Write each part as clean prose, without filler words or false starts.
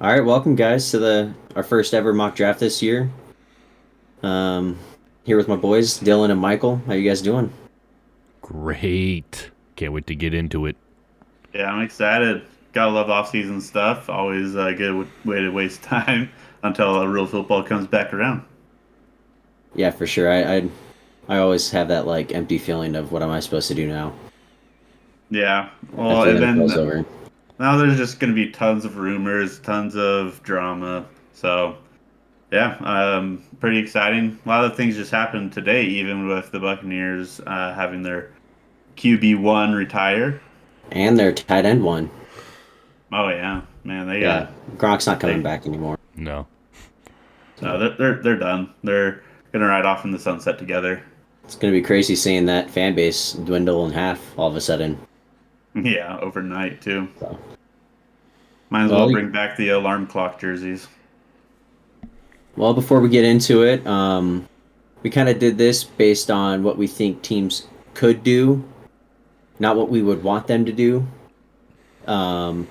All right, welcome guys to the our first ever mock draft this year. Um, Here with my boys Dylan and Michael. How you guys doing? Great. Can't wait to get into it. Yeah, I'm excited. Gotta love off-season stuff. Always a good way to waste time until real football comes back around. Yeah, for sure. I always have that like empty feeling of what am I supposed to do now Yeah. Well, after the and NFL's then over. now there's just gonna be tons of rumors, tons of drama. So yeah, pretty exciting. A lot of things just happened today, even with the Buccaneers having their QB1 retire. And their tight end one. Oh yeah, man, Yeah, Gronk's not coming they back anymore. No. So they're done. They're gonna ride off in the sunset together. it's gonna be crazy seeing that fan base dwindle in half all of a sudden. Yeah, overnight too. So, Might as well well, bring back the alarm clock jerseys. before we get into it, we kind of did this based on what we think teams could do, not what we would want them to do. Um,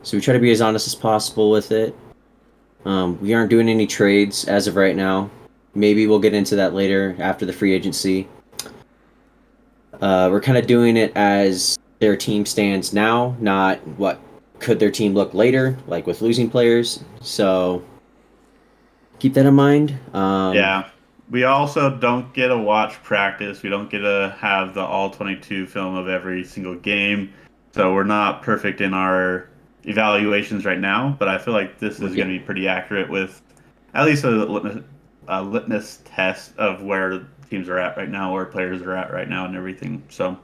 so we try to be as honest as possible with it. We aren't doing any trades as of right now. Maybe we'll get into that later after the free agency. We're kind of doing it as their team stands now, not what could their team look later, like with losing players. So keep that in mind. Yeah. We also don't get to watch practice. We don't get to have the all 22 film of every single game. So we're not perfect in our evaluations right now, but I feel like this We're is going getting to be pretty accurate with at least a litmus test of where teams are at right now, where players are at right now, and everything. So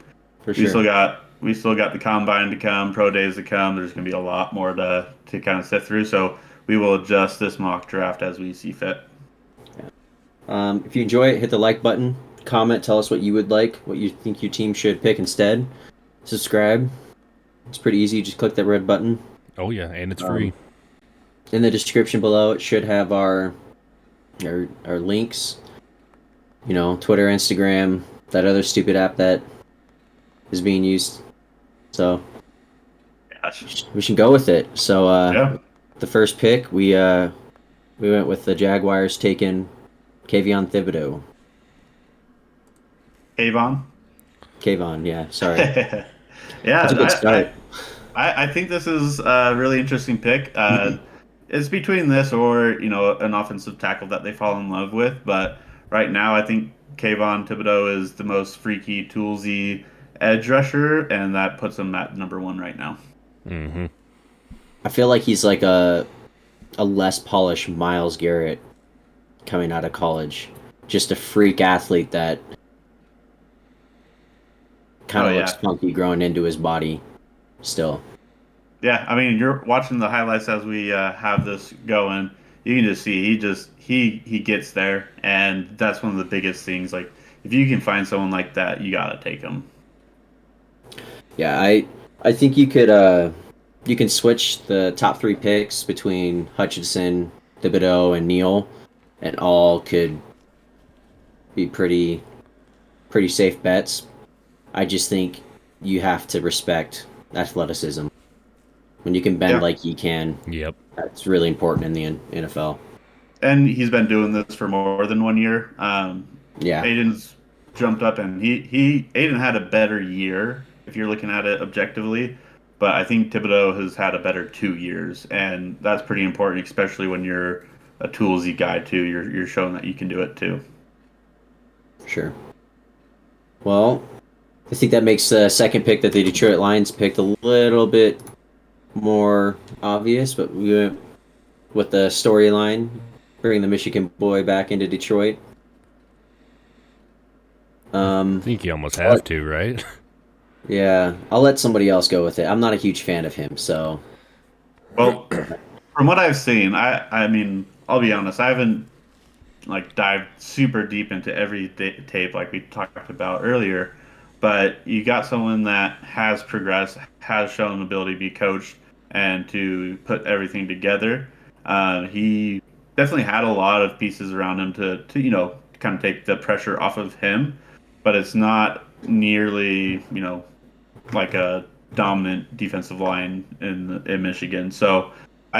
for we sure. still got we still got the combine to come, pro days to come. There's going to be a lot more to kind of sift through. So we will adjust this mock draft as we see fit. If you enjoy it, hit the like button, comment, tell us what you would like, what you think your team should pick instead. Subscribe. It's pretty easy. Just click that red button. Oh, yeah, and it's Um, free. in the description below, it should have our links. You know, Twitter, Instagram, that other stupid app that is being used. So Gosh. we should go with it. So Yeah. the first pick, we went with the Jaguars taking Kayvon Thibodeau. Avon. Kayvon, yeah, sorry. Yeah, That's a good start. I think this is a really interesting pick. It's between this or an offensive tackle that they fall in love with, but right now I think Kayvon Thibodeau is the most freaky, toolsy edge rusher, and that puts him at number one right now. Mm-hmm. I feel like he's like a less polished Miles Garrett coming out of college. Just a freak athlete that kind Oh of looks yeah, funky growing into his body still. yeah. I mean, you're watching the highlights as we have this going. You can just see he gets there, and that's one of the biggest things. Like if you can find someone like that, you gotta take him. Yeah, I think you can switch the top three picks between Hutchinson, Thibodeau, and Neal, and all could be pretty safe bets. I just think you have to respect athleticism. When you can bend Yeah. like he can, Yep. that's really important in the NFL. And he's been doing this for more than 1 year. Yeah, Aiden's jumped up, and he Aiden had a better year if you're looking at it objectively, but I think Thibodeau has had a better 2 years, and that's pretty important, especially when you're a toolsy guy too. You're showing that you can do it too. sure. Well, I think that makes the second pick that the Detroit Lions picked a little bit more obvious, but we went with the storyline, bringing the Michigan boy back into Detroit. I Um, think you almost I'll have let- to, right? yeah, I'll let somebody else go with it. I'm not a huge fan of him, so Well, from what I've seen, I mean, I'll be honest, I haven't like dived super deep into every tape like we talked about earlier, but you got someone that has progressed, has shown the ability to be coached and to put everything together. He definitely had a lot of pieces around him to kind of take the pressure off of him, but it's not nearly like a dominant defensive line in Michigan. So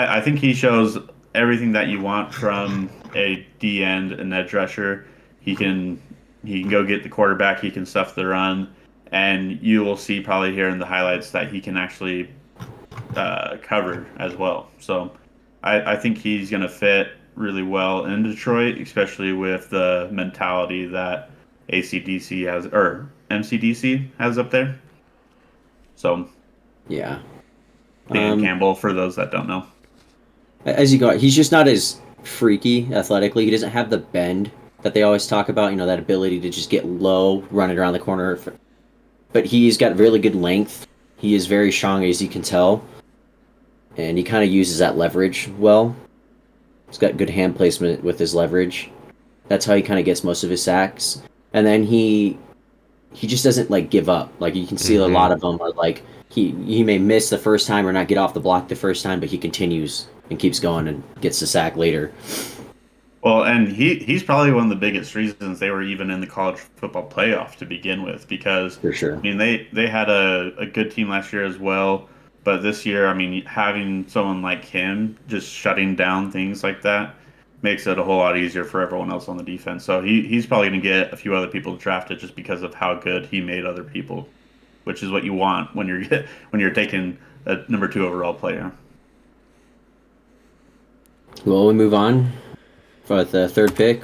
I think he shows everything that you want from a D end and edge rusher. He can he can go get the quarterback. He can stuff the run, and you will see probably here in the highlights that he can actually cover as well. So I think he's going to fit really well in Detroit, especially with the mentality that ACDC has or MCDC has up there. So Yeah. Dan Um, Campbell, for those that don't know. as you go, he's just not as freaky athletically. He doesn't have the bend that they always talk about. You know, that ability to just get low, running around the corner. But he's got really good length. He is very strong, as you can tell, and he kind of uses that leverage well. He's got good hand placement with his leverage. That's how he kind of gets most of his sacks. And then he just doesn't like give up. Like you can see a Hmm. lot of them are like he may miss the first time or not get off the block the first time, but he continues and keeps going and gets the sack later. Well, and he's probably one of the biggest reasons they were even in the college football playoff to begin with, because For sure. I mean they had a good team last year as well, but this year, I mean, having someone like him just shutting down things like that makes it a whole lot easier for everyone else on the defense. So he's probably going to get a few other people drafted just because of how good he made other people, which is what you want when you're when you're taking a number 2 overall player. Well, we move on for the third pick.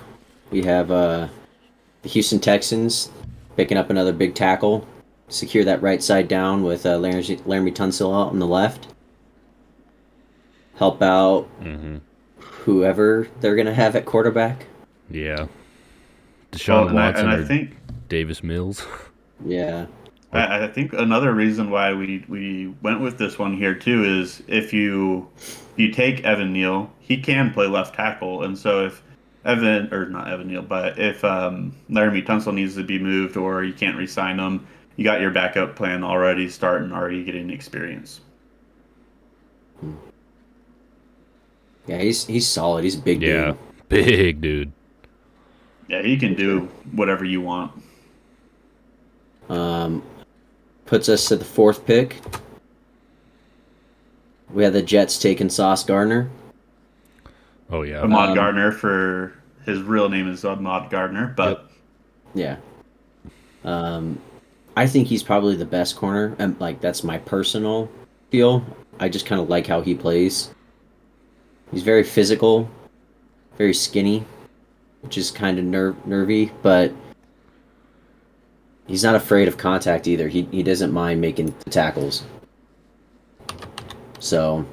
We have the Houston Texans picking up another big tackle, secure that right side down with Laramie Tunsil out on the left. Help out Hmm. whoever they're gonna have at quarterback. Yeah. Well, Deshaun and Watson I or think Yeah. Davis Mills. Yeah. Or I think another reason why we went with this one here too is if you take Evan Neal, he can play left tackle, and so if Evan or not Evan Neal, but if Laramie Tunsil needs to be moved or you can't re-sign him, you got your backup plan already starting, already getting experience. Yeah, he's solid. He's a big yeah, dude. big dude. Yeah, he can For sure. do whatever you want. Um, puts us to the fourth pick. We have the Jets taking Sauce Gardner. Oh yeah. Ahmad Um, Gardner, for his real name is Ahmad Gardner, Yep. but yeah. Um, I think he's probably the best corner, and like that's my personal feel. I just kind of like how he plays. He's very physical, very skinny, which is kind of nervy, but he's not afraid of contact either. He doesn't mind making the tackles. So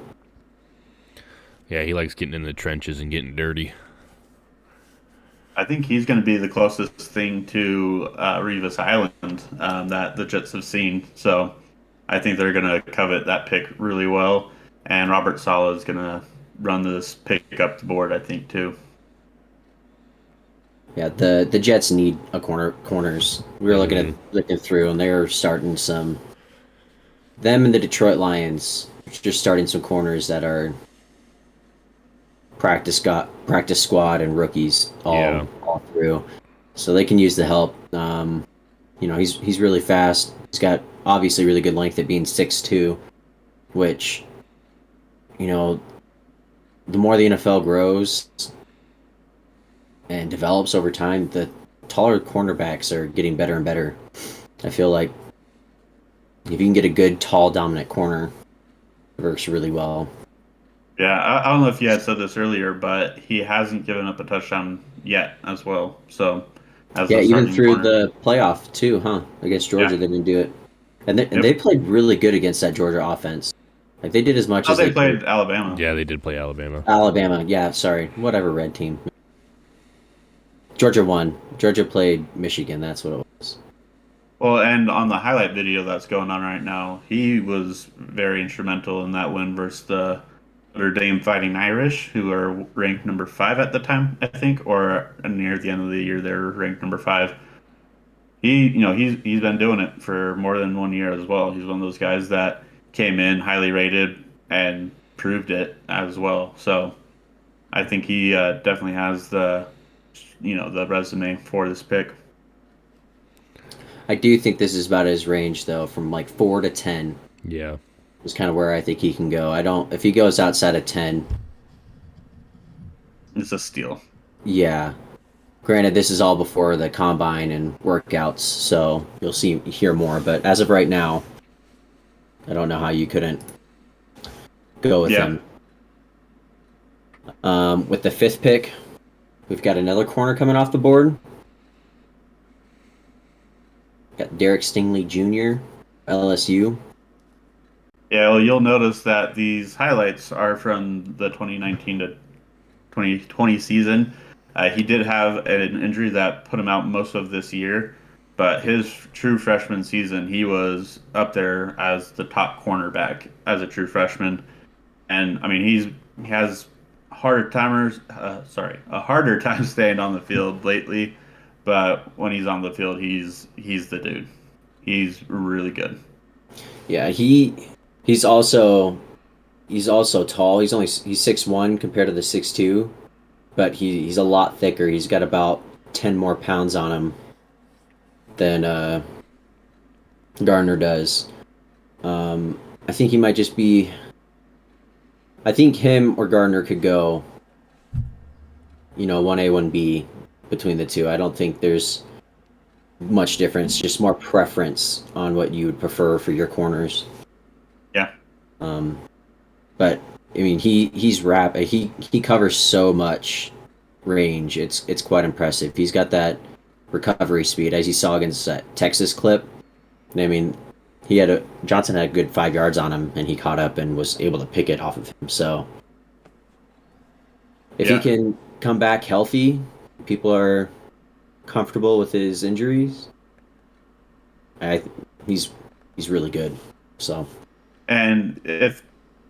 Yeah, he likes getting in the trenches and getting dirty. I think he's going to be the closest thing to Revis Island that the Jets have seen. So I think they're going to covet that pick really well. And Robert Sala is going to run this pick up the board, I think, too. yeah, the Jets need a corners. We were Hmm. looking through, and they're starting some. Them and the Detroit Lions just starting some corners that are practice squad and rookies Yeah. all through, so they can use the help. You know, he's really fast. He's got obviously really good length at being 6'2", which you know the more the NFL grows and develops over time, the taller cornerbacks are getting better and better. I feel like if you can get a good, tall, dominant corner, it works really well. Yeah, I don't know if you had said this earlier, but he hasn't given up a touchdown yet as well. So, as Yeah, a even starting through corner. the playoff too, huh? Against Yeah. Georgia, they didn't do it, and they Yep. played really good against that Georgia offense. Like they did as much Oh, as they they could. played Alabama. Yeah, they did play Alabama. Alabama, yeah, sorry, whatever red team. Georgia won. Georgia played Michigan. That's what it was. Well, and on the highlight video that's going on right now, he was very instrumental in that win versus the Notre Dame Fighting Irish, who are ranked number 5 at the time, I think, or near the end of the year, they're ranked number 5. He's been doing it for more than 1 year as well. He's one of those guys that came in highly rated and proved it as well. So I think he definitely has the resume for this pick. I do think this is about his range though, from like 4 to 10. Yeah. is kind of where I think he can go. I don't if he goes outside of 10. It's a steal. Yeah. Granted, this is all before the combine and workouts, so you'll hear more. But as of right now, I don't know how you couldn't go with Yeah. him. With the 5th pick, we've got another corner coming off the board. Got Derek Stingley Jr., LSU. Yeah, well, you'll notice that these highlights are from the 2019 to 2020 season. He did have an injury that put him out most of this year, but his true freshman season, he was up there as the top cornerback as a true freshman. And I mean, he has a harder time staying on the field lately, but when he's on the field, he's the dude. He's really good. Yeah, he's also tall. He's 6'1" compared to the 6'2", but he's a lot thicker. He's got about 10 more pounds on him than Gardner does. I think he might just be. I think him or Gardner could go, 1A, 1B between the two. I don't think there's much difference, just more preference on what you would prefer for your corners. Yeah. But I mean, he's rapid. He covers so much range. It's quite impressive. He's got that recovery speed, as you saw against that Texas clip. I mean, Johnson had a good 5 yards on him, and he caught up and was able to pick it off of him. So if he can come back healthy, people are comfortable with his injuries. He's really good. So, and if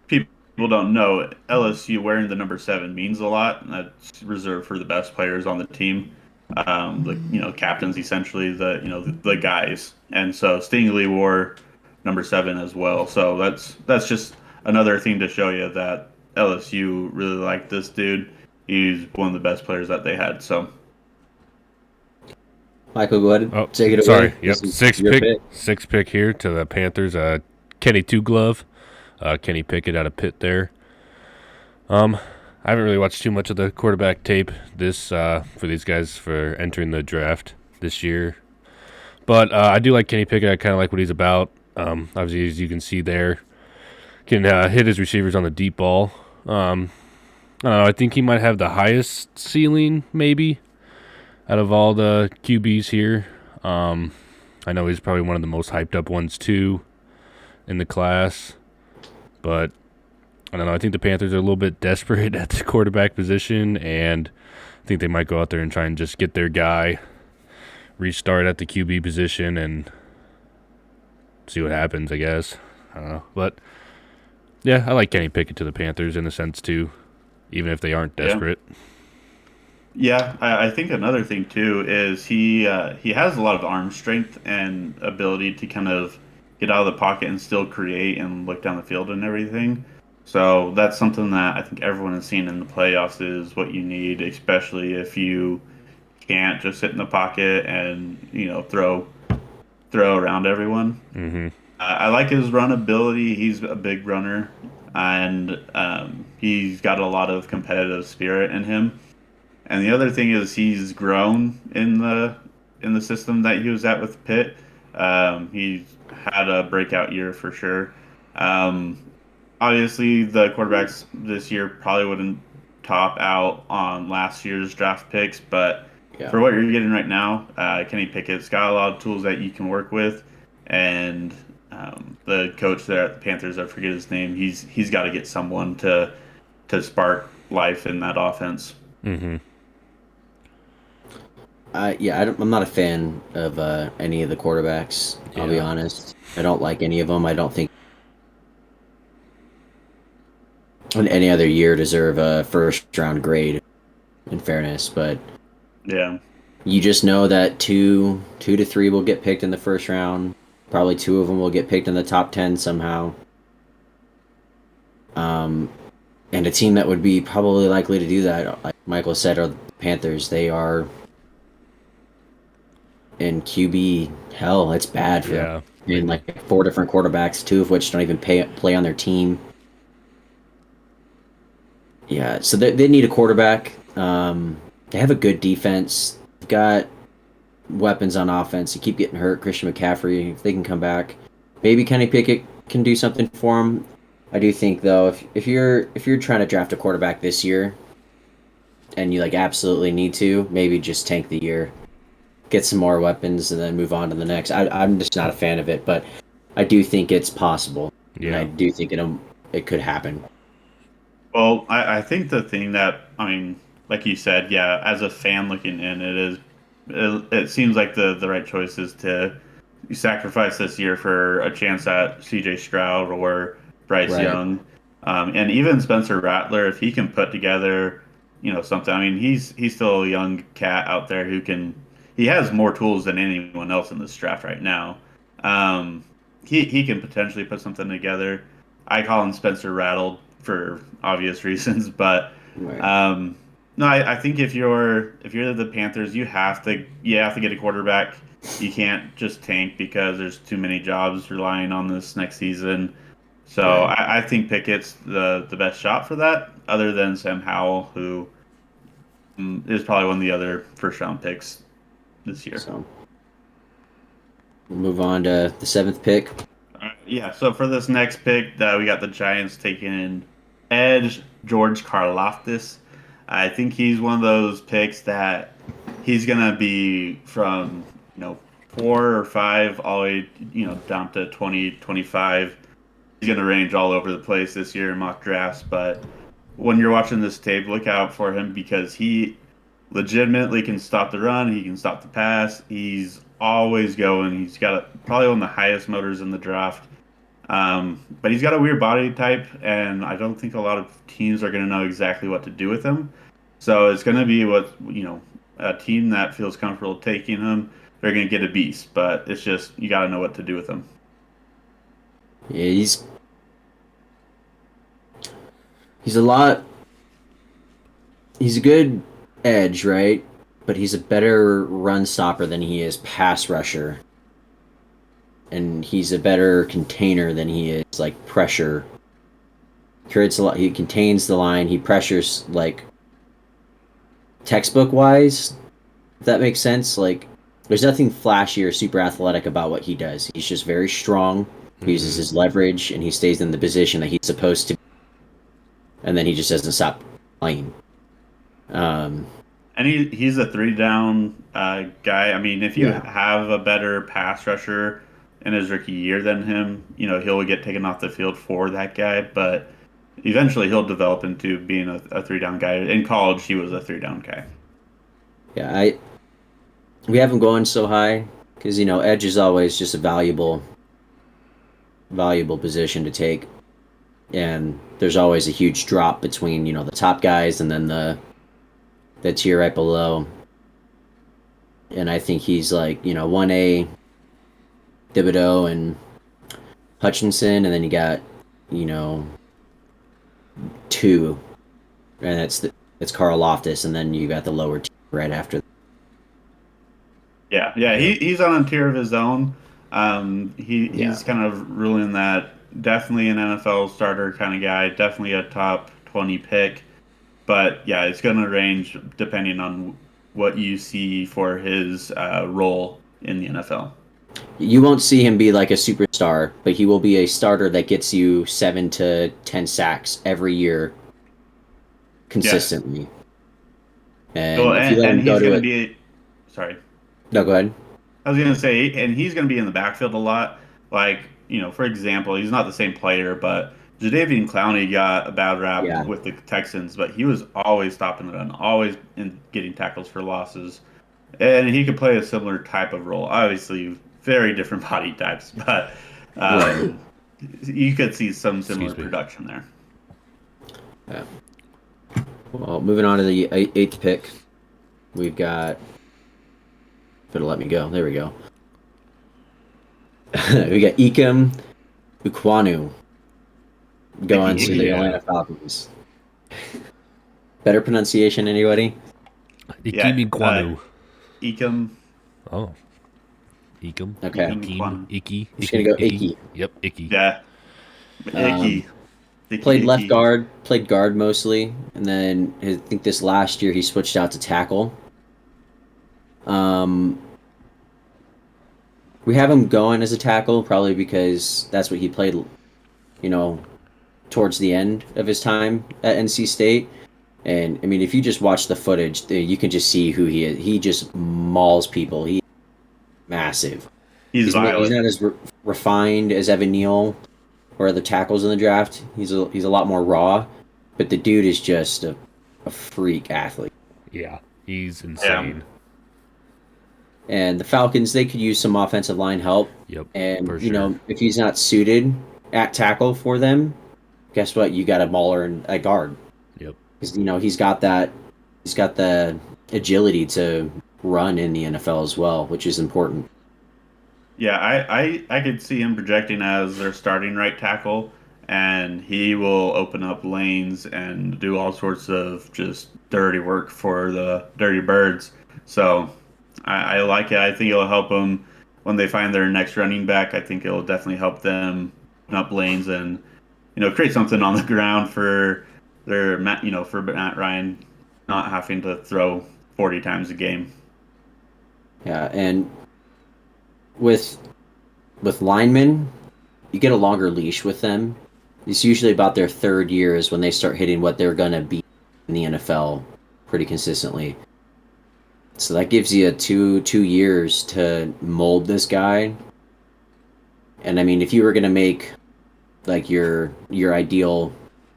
people don't know, LSU wearing the number 7 means a lot. And that's reserved for the best players on the team, the captains, essentially the guys. And so Stingley wore number 7 as well. So that's just another thing to show you that LSU really liked this dude. He's one of the best players that they had. So, Michael, go ahead. Oh, Take it sorry. away. Yep, sixth pick here to the Panthers. Kenny Two Glove, Kenny Pickett out of Pitt there. I haven't really watched too much of the quarterback tape for these guys for entering the draft this year, but I do like Kenny Pickett. I kind of like what he's about. Obviously, as you can see there, can hit his receivers on the deep ball. I don't know. I think he might have the highest ceiling, maybe, out of all the QBs here. I know he's probably one of the most hyped up ones too in the class, but I don't know. I think the Panthers are a little bit desperate at the quarterback position, and I think they might go out there and try and just get their guy, restart at the QB position, and see what happens, I guess. I don't know. But, yeah, I like Kenny Pickett to the Panthers in a sense, too, even if they aren't desperate. Yeah, I think another thing, too, is he has a lot of arm strength and ability to kind of get out of the pocket and still create and look down the field and everything. So that's something that I think everyone has seen in the playoffs is what you need, especially if you can't just sit in the pocket and throw around everyone. Mm-hmm. I like his run ability. He's a big runner, and he's got a lot of competitive spirit in him. And the other thing is he's grown in the system that he was at with Pitt. He's had a breakout year for sure. Obviously, the quarterbacks this year probably wouldn't top out on last year's draft picks, but for what you're getting right now, Kenny Pickett's got a lot of tools that you can work with, and the coach there at the Panthers, I forget his name, he's got to get someone to spark life in that offense. Mm-hmm. I'm not a fan of any of the quarterbacks. I'll be honest. I don't like any of them. I don't think any other year deserve a first round grade, in fairness. But yeah, you just know that two to three will get picked in the first round. Probably 2 of them will get picked in the top 10 somehow. And a team that would be probably likely to do that, like Michael said, are the Panthers. They are in QB hell. It's bad for them. And like 4 different quarterbacks, 2 of which don't even play on their team. Yeah, so they need a quarterback. They have a good defense. They've got weapons on offense. They keep getting hurt. Christian McCaffrey, if they can come back, maybe Kenny Pickett can do something for him. I do think though, if you're trying to draft a quarterback this year, and you like absolutely need to, maybe just tank the year, get some more weapons, and then move on to the next. I'm just not a fan of it, but I do think it's possible, and I do think it could happen. Well, I think the thing that, I mean, like you said, yeah, as a fan looking in, it seems like the right choice is to sacrifice this year for a chance at C.J. Stroud or Bryce Right. Young, and even Spencer Rattler, if he can put together, something. I mean, he's still a young cat out there who can. He has more tools than anyone else in this draft right now. Um, he can potentially put something together. I call him Spencer Rattled for obvious reasons, but Right. no, I think if you're the Panthers, you have to get a quarterback. You can't just tank because there's too many jobs relying on this next season. So Right. I think Pickett's the best shot for that, other than Sam Howell, who is probably one of the other first round picks this year. So we'll move on to the 7th pick. Yeah, so for this next pick, we got the Giants taking in edge George Karlaftis. I think he's one of those picks that he's gonna be from 4 or 5 all the way down to 20, 25. He's gonna range all over the place this year in mock drafts. But when you're watching this tape, look out for him because he legitimately can stop the run. He can stop the pass. He's always going. He's got probably one of the highest motors in the draft. But he's got a weird body type, and I don't think a lot of teams are going to know exactly what to do with him. So it's going to be a team that feels comfortable taking him. They're going to get a beast, but it's just you got to know what to do with him. Yeah, he's a lot. He's a good edge, right? But he's a better run stopper than he is pass rusher. And he's a better container than he is like pressure. Creates a lot. He contains the line. He pressures like textbook wise. If that makes sense. Like there's nothing flashy or super athletic about what he does. He's just very strong. He uses his leverage and he stays in the position that he's supposed to. And then he just doesn't stop playing. And he's a 3 down guy. I mean, if you have a better pass rusher in his rookie year than him, he'll get taken off the field for that guy. But eventually, he'll develop into being a 3 down guy. In college, he was a 3 down guy. Yeah, we have him going so high because edge is always just a valuable position to take, and there's always a huge drop between the top guys and then the tier right below. And I think he's like 1A Thibodeau and Hutchinson, and then you got 2, and that's Karlaftis, and then you got the lower tier right after. Yeah, he's on a tier of his own. He's kind of ruling that definitely an NFL starter kind of guy, definitely a top 20 pick. But yeah, it's going to range depending on what you see for his role in the NFL. You won't see him be like a superstar, but he will be a starter that gets you 7 to 10 sacks every year consistently. Yes. And if you let him go to it, sorry. No, go ahead. I was going to say, and he's going to be in the backfield a lot. Like, for example, he's not the same player, but Jadeveon Clowney got a bad rap with the Texans, but he was always stopping the run, always getting tackles for losses. And he could play a similar type of role. Obviously, very different body types, but you could see some similar production there. Yeah. Well, moving on to the 8th pick, we've got. It'll let me go. There we go. We got Ikem Ukwanu going to the Atlanta Falcons. Better pronunciation, anybody? Ikem Ukwanu. Ikem. Oh. Ekem. Okay. Ekem. Icky. Just gonna go Icky. Yep, Icky. Yeah, Icky. Played left Icky. guard, played guard mostly, and then I think this last year he switched out to tackle. We have him going as a tackle probably because that's what he played, you know, towards the end of his time at NC State. And I mean, if you just watch the footage, you can just see who he is. He just mauls people. He's massive. He's violent. Not as refined as Evan Neal or other tackles in the draft. He's a lot more raw, but the dude is just a freak athlete. Yeah, he's insane. And the Falcons, they could use some offensive line help. Yep. And you know, if he's not suited at tackle for them, guess what? You got a Mauler and a guard. Yep. Because you know he's got the agility to run in the NFL as well, which is important. Yeah, I could see him projecting as their starting right tackle, and he will open up lanes and do all sorts of just dirty work for the Dirty Birds. So I like it. I think it'll help them when they find their next running back. I think it'll definitely help them open up lanes and create something on the ground for for Matt Ryan not having to throw 40 times a game. Yeah, and with linemen, you get a longer leash with them. It's usually about their third year is when they start hitting what they're gonna be in the NFL pretty consistently. So that gives you 2 years to mold this guy. And I mean, if you were gonna make like your ideal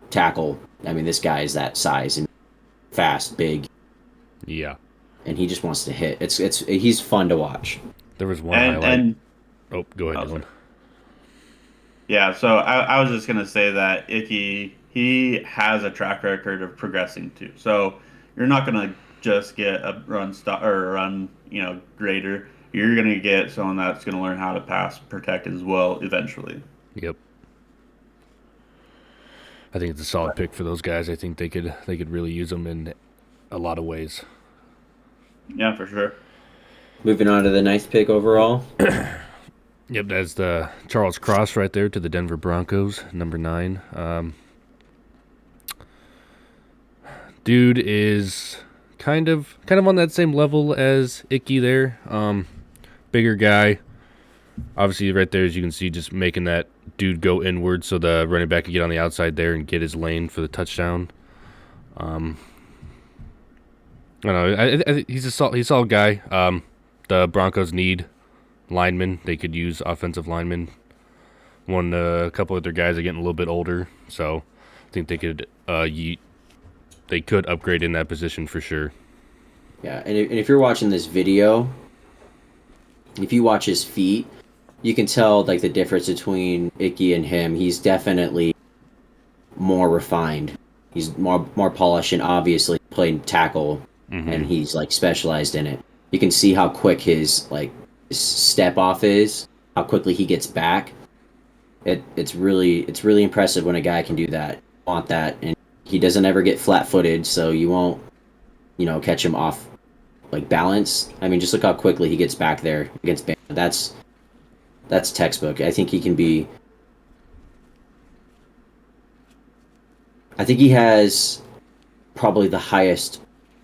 tackle, I mean, this guy is that size and fast, big. Yeah. And he just wants to hit. He's fun to watch. There was one highlight. Oh, go ahead, Dylan. Yeah, so I was just gonna say that Icky, he has a track record of progressing too. So you're not gonna just get a run grader. You're gonna get someone that's gonna learn how to pass protect as well eventually. Yep. I think it's a solid pick for those guys. I think they could really use them in a lot of ways. Yeah, for sure. Moving on to the 9th pick overall. Yep, that's the Charles Cross right there to the Denver Broncos, number 9. Dude is kind of on that same level as Icky there. Bigger guy. Obviously, right there, as you can see, just making that dude go inward so the running back can get on the outside there and get his lane for the touchdown. I don't know. I he's a solid guy. The Broncos need linemen. They could use offensive linemen. A couple of their guys are getting a little bit older, so I think they could upgrade in that position for sure. Yeah, and if you're watching this video, if you watch his feet, you can tell like the difference between Icky and him. He's definitely more refined. He's more polished and obviously played tackle, and he's like specialized in it. You can see how quick his step off is, how quickly he gets back. It's really impressive when a guy can do that. You want that, and he doesn't ever get flat-footed, so you won't catch him off like balance. I mean, just look how quickly he gets back there against Bama. That's textbook. I think he can be. I think he has probably the highest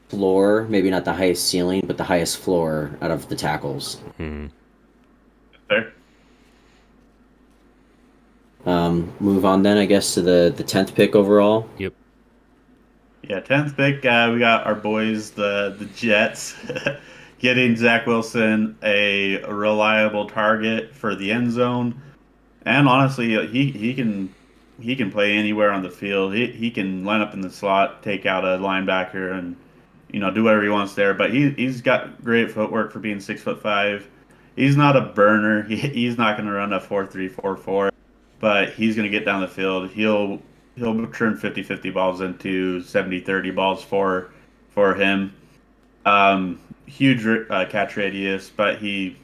floor, maybe not the highest ceiling, but the highest floor out of the tackles. Fair. Move on then, I guess, to the 10th pick overall. Yep. Yeah, 10th pick, we got our boys, the Jets, getting Zach Wilson a reliable target for the end zone. And honestly, he can play anywhere on the field. He can line up in the slot, take out a linebacker, and do whatever he wants there. But he's got great footwork for being 6'5". He's not a burner. He's not going to run a 4.3, 4.4, but he's going to get down the field. He'll turn 50-50 balls into 70-30 balls for him. Huge catch radius, but he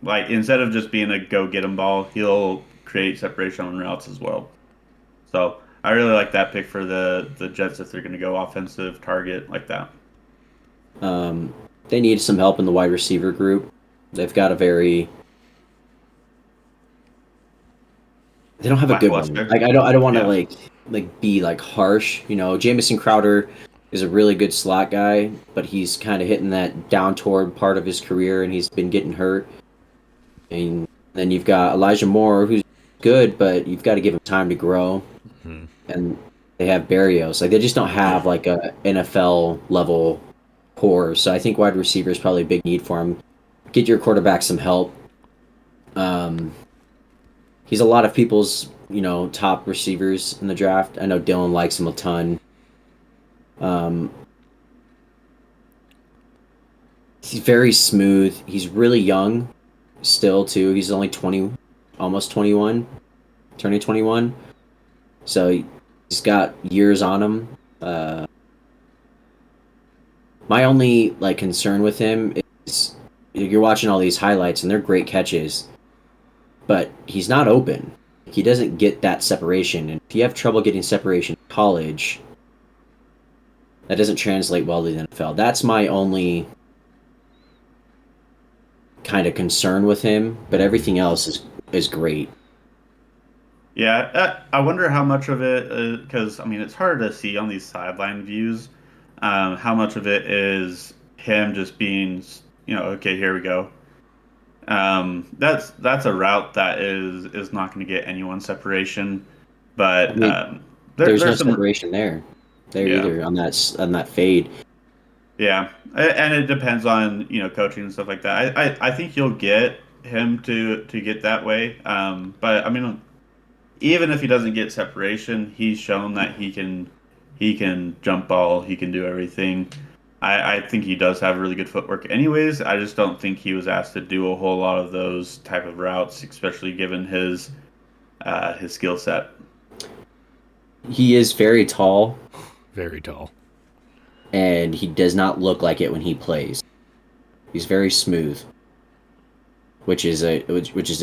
instead of just being a go get him ball, he'll create separation on routes as well. So I really like that pick for the Jets if they're going to go offensive target like that. They need some help in the wide receiver group. They've got a very they don't have a good one. lackluster. Like I don't want to Yeah. like be like harsh. You know, Jamison Crowder is a really good slot guy, but he's kind of hitting that down toward part of his career, and he's been getting hurt. And then you've got Elijah Moore, who's good, but you've got to give him time to grow. And they have Barrios. Like they just don't have like a NFL level core. So I think wide receiver is probably a big need for him. Get your quarterback some help. He's a lot of people's, top receivers in the draft. I know Dylan likes him a ton. Um, he's very smooth. He's really young still too. He's only 20, almost 21, turning 21. So he's got years on him. My only like concern with him is you're watching all these highlights and they're great catches, but he's not open. He doesn't get that separation, and if you have trouble getting separation in college, that doesn't translate well to the NFL. That's my only kind of concern with him, but everything else is great. Yeah, I wonder how much of it, because I mean, it's hard to see on these sideline views, how much of it is him just being, okay, here we go. That's a route that is not going to get anyone separation, I but mean, there's no there's some, separation there yeah. either on that fade. Yeah, and it depends on coaching and stuff like that. I think you'll get him to get that way. But I mean, even if he doesn't get separation, he's shown that he can jump ball, he can do everything. I think he does have really good footwork. Anyways, I just don't think he was asked to do a whole lot of those type of routes, especially given his skill set. He is very tall, Very tall. and he does not look like it when he plays. He's very smooth, which is a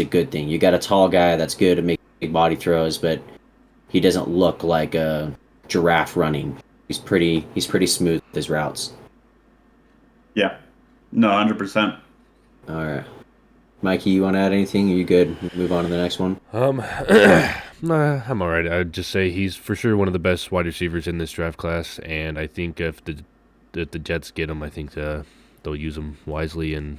good thing. You got a tall guy that's good at making big body throws, but he doesn't look like a giraffe running. He's pretty smooth with his routes. Yeah, no, 100%. All right, Mikey, you want to add anything? Are you good? Move on to the next one. Nah, I'm all right. I'd just say he's for sure one of the best wide receivers in this draft class, and I think if the Jets get him, I think they'll use him wisely and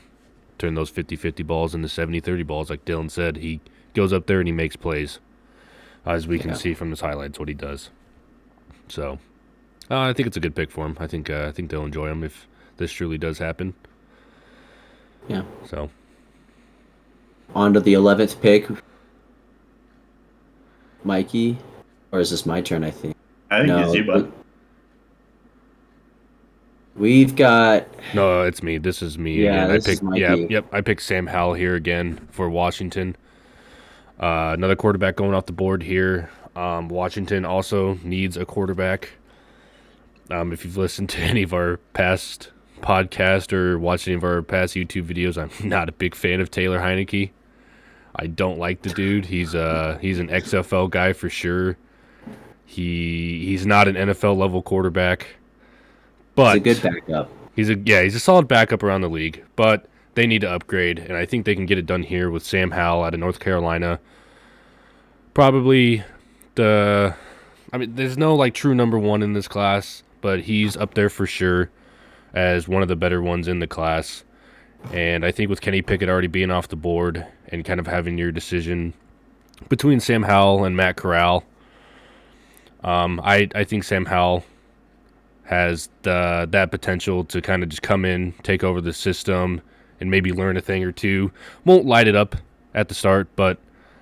turn those 50-50 balls into 70-30 balls. Like Dylan said, he goes up there and he makes plays, as we can Yeah. see from his highlights what he does. So I think it's a good pick for him. I think they'll enjoy him if this truly does happen. Yeah. So On to the 11th pick, Mikey, or is this my turn? I think. I think No, it's you, bud. we've got. no, it's me. This is me Yeah, again. this is Mikey. Yep. I picked Sam Howell here again for Washington. Another quarterback going off the board here. Washington also needs a quarterback. If you've listened to any of our past podcasts or watched any of our past YouTube videos, I'm not a big fan of Taylor Heineke. I don't like the dude. He's an XFL guy for sure. He's not an NFL level quarterback, but It's a good backup. he's a solid backup around the league. But they need to upgrade, and I think they can get it done here with Sam Howell out of North Carolina. Probably there's no like true number one in this class, but he's up there for sure as one of the better ones in the class. And I think with Kenny Pickett already being off the board and kind of having your decision between Sam Howell and Matt Corral, I think Sam Howell has that potential to kind of just come in, take over the system, and maybe learn a thing or two. Won't light it up at the start, but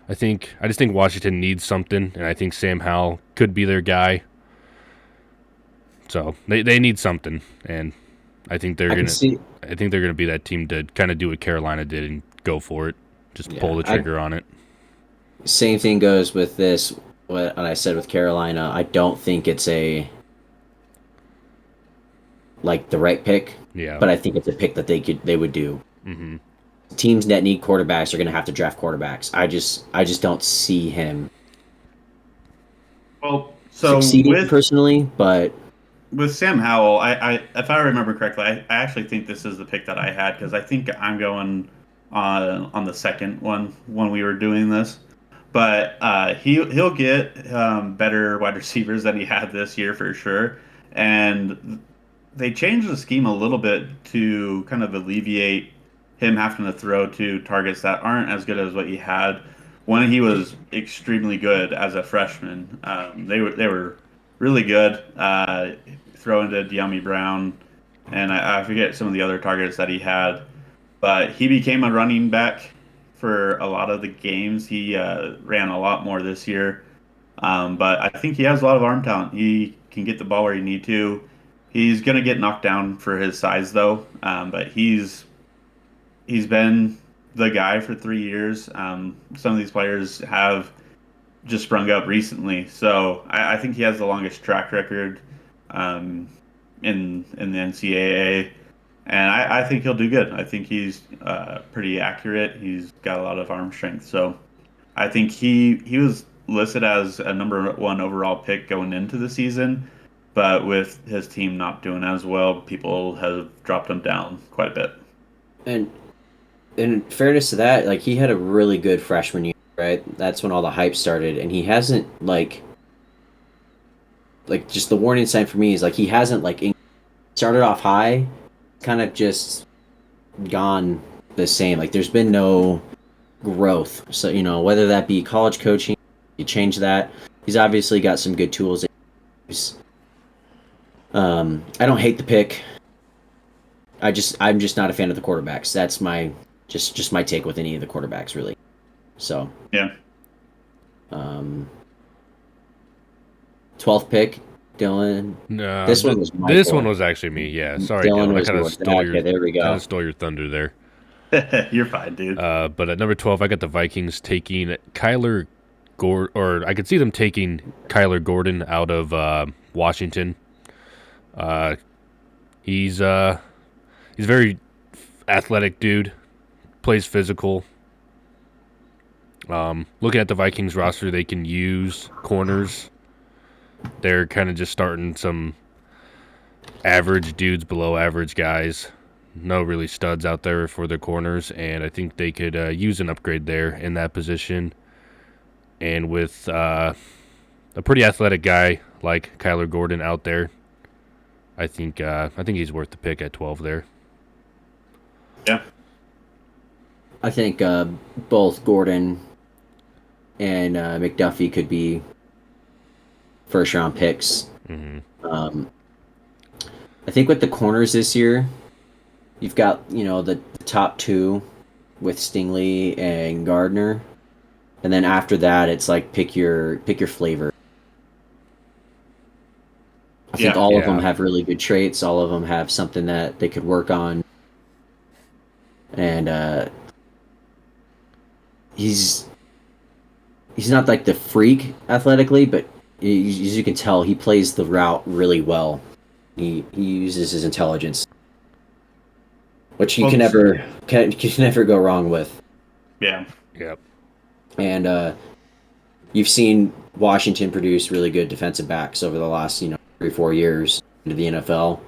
I just think Washington needs something, and I think Sam Howell could be their guy. So they need something, and I think they're I can gonna. see. I think they're gonna be that team to kind of do what Carolina did and go for it, just pull the trigger on it. Same thing goes with this. What I said with Carolina, I don't think it's the right pick, Yeah, but I think it's a pick that they would do. hmm Teams that need quarterbacks are going to have to draft quarterbacks. I just don't see him Well, so succeeding personally, but with Sam Howell, I if I remember correctly, I actually think this is the pick that I had because I think I'm going on the second one when we were doing this. but he'll get better wide receivers than he had this year for sure. And they changed the scheme a little bit to kind of alleviate him having to throw to targets that aren't as good as what he had when he was extremely good as a freshman. They were really good throwing to De'Ami Brown, and I forget some of the other targets that he had. But he became a running back for a lot of the games. He ran a lot more this year. But I think he has a lot of arm talent. He can get the ball where he need to. He's gonna get knocked down for his size though. But he's been the guy for 3 years. Some of these players have just sprung up recently, so I think he has the longest track record in the NCAA, and I think he'll do good. I think he's pretty accurate. He's got a lot of arm strength, so I think he was listed as a number 1 overall pick going into the season, but with his team not doing as well, people have dropped him down quite a bit. And in fairness to that, like he had a really good freshman year, right? That's when all the hype started, and he hasn't like just the warning sign for me is like he hasn't started off high, kind of just gone the same. Like there's been no growth. So whether that be college coaching, you change that. He's obviously got some good tools. I don't hate the pick. I'm just not a fan of the quarterbacks. That's my just my take with any of the quarterbacks, really. So Yeah. 12th pick, Dylan. No, This one was Michael. this one was actually me. Yeah, sorry, Dylan Dylan. I was kind of yours. stole Okay, there we go. your thunder there. You're fine, dude. But at number 12, I got the Vikings taking Kyler Gordon, or I could see them taking Kyler Gordon out of Washington. He's a very athletic dude, plays physical. Looking at the Vikings roster, they can use corners. They're kind of just starting some average dudes below average guys. No really studs out there for their corners, and I think they could use an upgrade there in that position. And with a pretty athletic guy like Kyler Gordon out there, I think he's worth the pick at 12 there. Yeah. I think both Gordon and McDuffie could be first-round picks. Mm-hmm. I think with the corners this year, you've got the top 2 with Stingley and Gardner, and then after that, it's like pick your flavor. I think all of them have really good traits. All of them have something that they could work on, and he's not like the freak athletically, but as you can tell, he plays the route really well. He uses his intelligence, which you can never go wrong with. Yeah. Yep. And you've seen Washington produce really good defensive backs over the last 3-4 years into the NFL,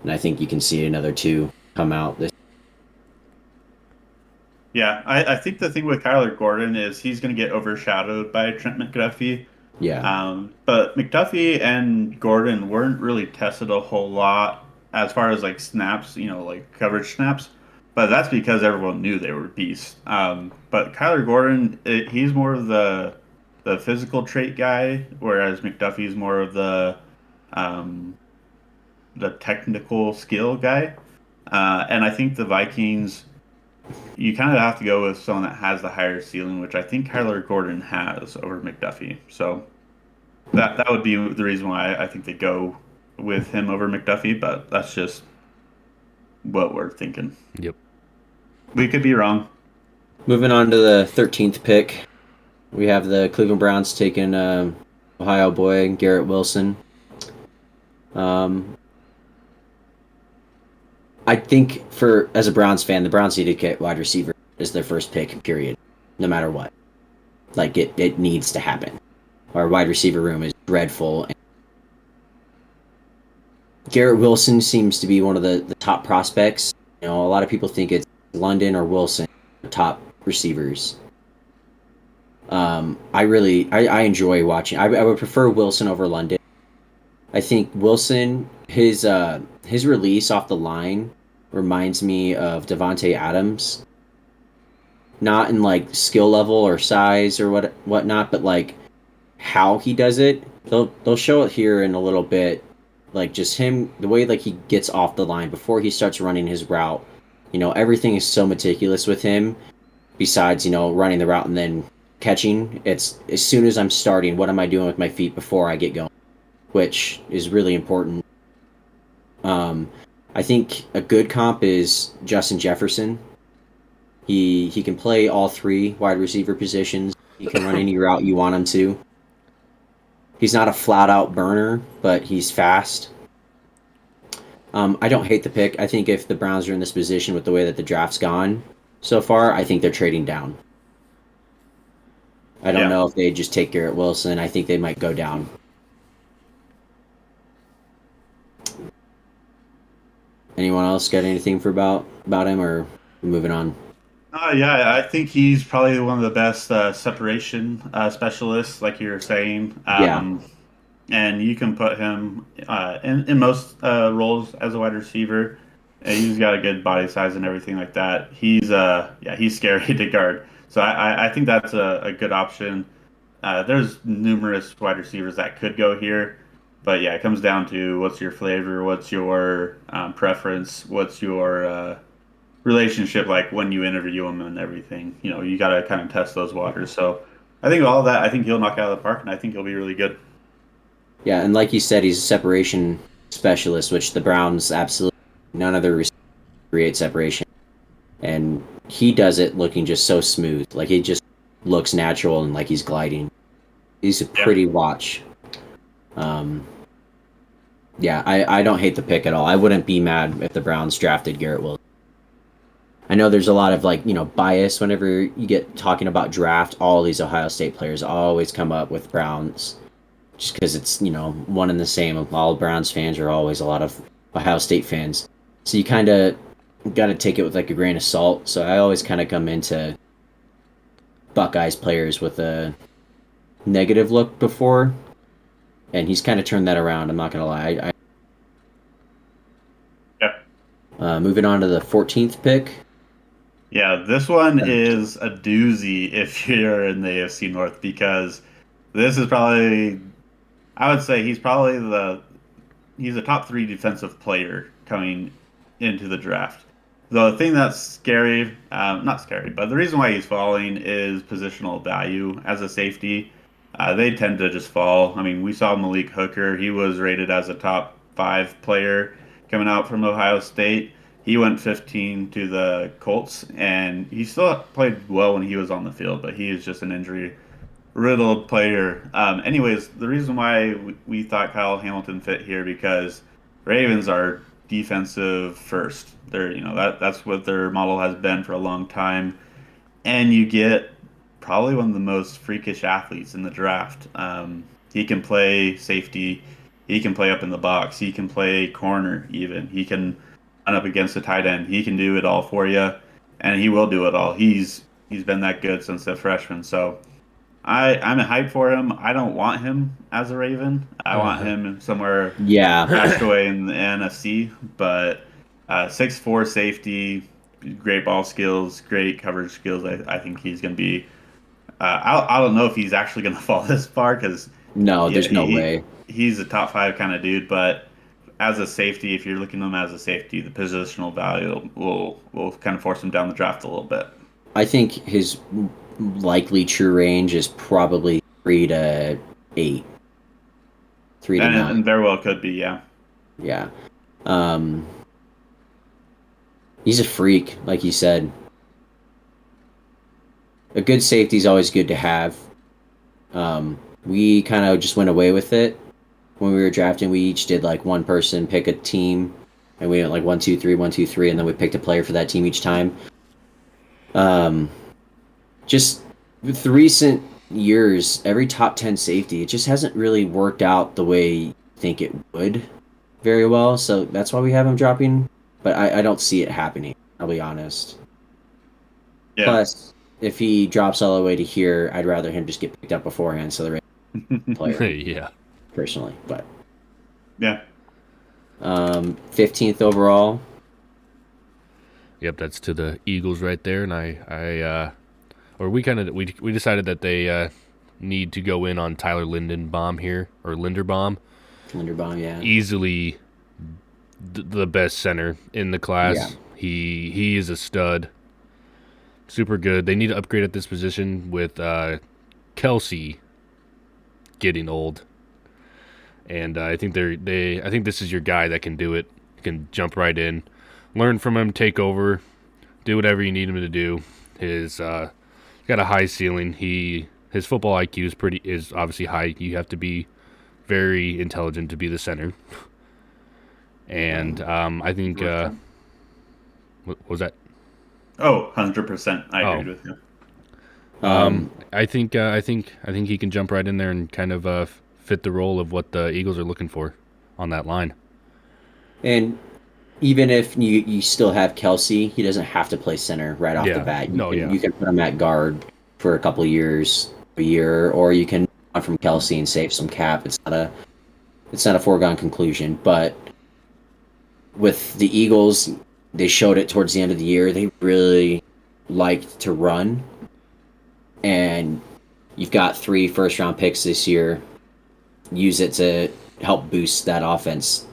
and I think you can see another 2 come out this. Yeah, I think the thing with Kyler Gordon is he's going to get overshadowed by Trent McDuffie. Yeah. But McDuffie and Gordon weren't really tested a whole lot as far as like snaps, like coverage snaps. But that's because everyone knew they were beasts. But Kyler Gordon, he's more of the physical trait guy, whereas McDuffie's more of the technical skill guy. And I think the Vikings, you kind of have to go with someone that has the higher ceiling, which I think Kyler Gordon has over McDuffie. So that would be the reason why I think they go with him over McDuffie, but that's just what we're thinking. Yep. We could be wrong. Moving on to the 13th pick, we have the Cleveland Browns taking Ohio boy Garrett Wilson. I think as a Browns fan, the Browns need to get wide receiver as their first pick, period, no matter what. Like it needs to happen. Our wide receiver room is dreadful. Garrett Wilson seems to be one of the top prospects. A lot of people think it's London or Wilson, the top receivers. I enjoy watching. I would prefer Wilson over London. I think Wilson, his release off the line reminds me of Devonte Adams. Not in like skill level or size or whatnot, but like how he does it. They'll show it here in a little bit. Like just him, the way like he gets off the line before he starts running his route. Everything is so meticulous with him. Besides, running the route and then catching, it's as soon as I'm starting, what am I doing with my feet before I get going? Which is really important. Um, I think a good comp is Justin Jefferson. He can play all three wide receiver positions. He can run any route you want him to. He's not a flat out burner, but he's fast. I don't hate the pick. I think if the Browns are in this position with the way that the draft's gone so far, I think they're trading down. I don't know if they just take Garrett Wilson. I think they might go down. Anyone else got anything for about him, or moving on? Yeah, I think he's probably one of the best separation specialists, like you were saying. Yeah. And you can put him in most roles as a wide receiver. He's got a good body size and everything like that. He's scary to guard. So I think that's a good option. There's numerous wide receivers that could go here, but yeah, it comes down to what's your flavor, what's your preference, what's your relationship like when you interview them and everything. You got to kind of test those waters. So I think all that, I think he'll knock out of the park, and I think he'll be really good. Yeah, and like you said, he's a separation specialist, which the Browns absolutely none of their receivers create separation, and he does it looking just so smooth. Like he just looks natural and like he's gliding. He's a pretty watch. Yeah, I don't hate the pick at all. I wouldn't be mad if the Browns drafted Garrett Wilson. I know there's a lot of bias whenever you get talking about draft. All these Ohio State players always come up with Browns, just because it's one and the same. All Browns fans are always a lot of Ohio State fans, so you kind of got to take it with like a grain of salt. So I always kind of come into Buckeyes players with a negative look before, and he's kind of turned that around. I'm not gonna lie. Moving on to the 14th pick. Yeah, this one is a doozy if you're in the AFC North, because this is probably, I would say he's a top 3 defensive player coming into the draft. The thing that's scary, not scary, but the reason why he's falling is positional value as a safety. They tend to just fall. I mean, we saw Malik Hooker. He was rated as a top 5 player coming out from Ohio State. He went 15 to the Colts, and he still played well when he was on the field, but he is just an injury riddled player. Anyways, the reason why we thought Kyle Hamilton fit here, because Ravens are defensive first. That's what their model has been for a long time, and you get probably one of the most freakish athletes in the draft. He can play safety, he can play up in the box, he can play corner, even he can run up against the tight end. He can do it all for you, and he will do it all. He's been that good since the freshman. So I'm hyped for him. I don't want him as a Raven. I want him somewhere stashed away in the NFC. But 6'4" safety, great ball skills, great coverage skills. I think he's going to be. I don't know if he's actually going to fall this far, because there's no way. He's a top 5 kind of dude, but as a safety, if you're looking at him as a safety, the positional value will kind of force him down the draft a little bit. I think his likely true range is probably 3 to 8. 3 to 9. And very well could be, yeah. Yeah. He's a freak, like you said. A good safety is always good to have. We kind of just went away with it when we were drafting. We each did like one person pick a team, and we went like 1, 2, 3, 1, 2, 3, and then we picked a player for that team each time. Just with the recent years, every top 10 safety, it just hasn't really worked out the way you think it would very well. So that's why we have him dropping. But I don't see it happening, I'll be honest. Yeah. Plus, if he drops all the way to here, I'd rather him just get picked up beforehand so the right player Yeah. personally. But Yeah. 15th overall. Yep, that's to the Eagles right there, and we decided that they need to go in on Tyler Lindenbaum here, or Linderbaum. Linderbaum, yeah. Easily the best center in the class. Yeah. He is a stud. Super good. They need to upgrade at this position with Kelsey getting old, and I think I think this is your guy that can do it. Can jump right in, learn from him, take over, do whatever you need him to do. His got a high ceiling. His football IQ is obviously high. You have to be very intelligent to be the center. And I think what was that? Oh, 100%. I agreed with you. I think he can jump right in there and kind of fit the role of what the Eagles are looking for on that line. And even if you still have Kelsey, he doesn't have to play center right off the bat. You can put him at guard for a couple of years, a year, or you can run from Kelsey and save some cap. It's not a foregone conclusion. But with the Eagles, they showed it towards the end of the year. They really liked to run, and you've got 3 first-round picks this year. Use it to help boost that offense.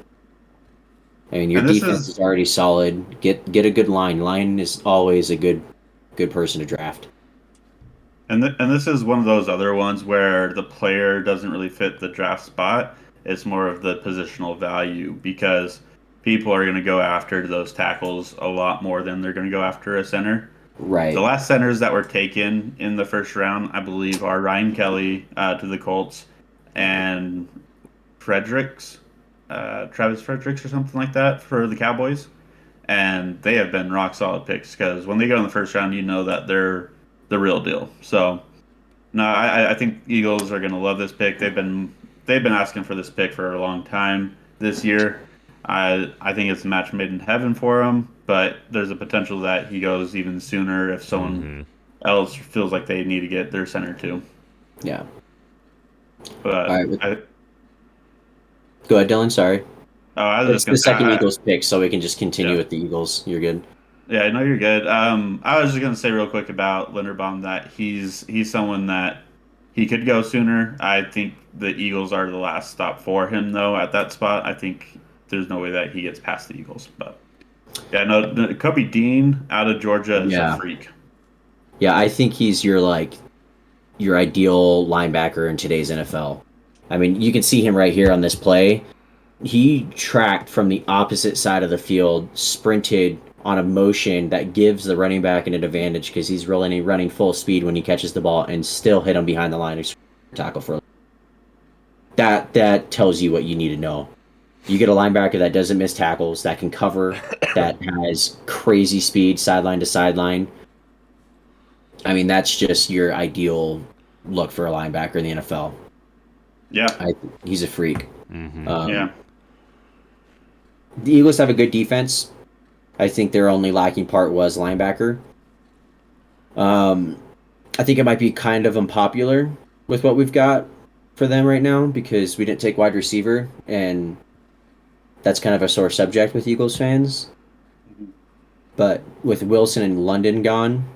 I mean, your defense is already solid. Get a good line. Line is always a good person to draft. And this is one of those other ones where the player doesn't really fit the draft spot. It's more of the positional value because people are going to go after those tackles a lot more than they're going to go after a center. Right. The last centers that were taken in the first round, I believe, are Ryan Kelly to the Colts and Travis Fredericks or something like that for the Cowboys. And they have been rock solid picks because when they go in the first round, you know that they're the real deal. So, no, I think Eagles are going to love this pick. They've been asking for this pick for a long time this year. I think it's a match made in heaven for him, but there's a potential that he goes even sooner if someone else feels like they need to get their center too. Yeah. But all right, go ahead, Dylan. Sorry. It's the second Eagles pick, so we can just continue with the Eagles. You're good. Yeah, no, you're good. I was just gonna say real quick about Linderbaum that he's someone that he could go sooner. I think the Eagles are the last stop for him, though. At that spot, I think there's no way that he gets past the Eagles. But yeah, no, Kobe Dean out of Georgia is a freak. Yeah, I think he's your ideal linebacker in today's NFL. I mean, you can see him right here on this play. He tracked from the opposite side of the field, sprinted on a motion that gives the running back an advantage because he's running full speed when he catches the ball and still hit him behind the line of tackle for that tells you what you need to know. You get a linebacker that doesn't miss tackles, that can cover, that has crazy speed sideline to sideline. I mean, that's just your ideal look for a linebacker in the NFL. Yeah. He's a freak. Yeah. The Eagles have a good defense. I think their only lacking part was linebacker. I think it might be kind of unpopular with what we've got for them right now because we didn't take wide receiver, and that's kind of a sore subject with Eagles fans. But with Wilson and London gone,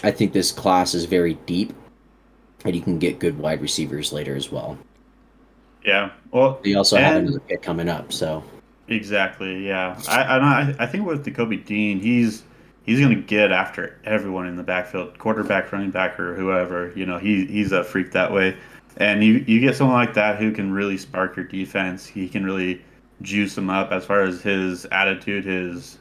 I think this class is very deep, and you can get good wide receivers later as well. Yeah. Well, they also have another pick coming up, so. Exactly. Yeah. I think with the Kobe Dean, he's going to get after everyone in the backfield, quarterback, running back, or whoever. You know, he's a freak that way. And you get someone like that who can really spark your defense. He can really juice them up as far as his attitude, his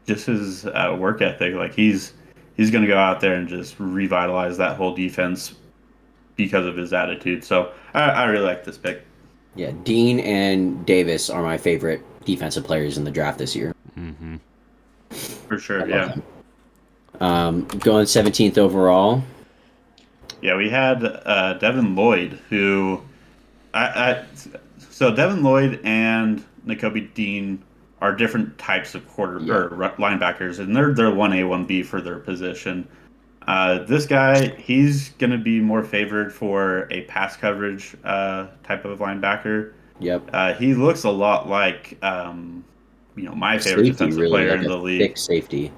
just his work ethic. Like he's going to go out there and just revitalize that whole defense because of his attitude. So I really like this pick. Yeah, Dean and Davis are my favorite defensive players in the draft this year. Mm-hmm. For sure, yeah. Going 17th overall. Yeah, we had Devin Lloyd, who so Devin Lloyd and Nakobe Dean are different types of Yeah. linebackers, and they're 1A, 1B for their position. This guy, he's going to be more favored for a pass coverage type of linebacker. Yep. He looks a lot like, my favorite Safety, defensive really, player like in a the league. thick safety.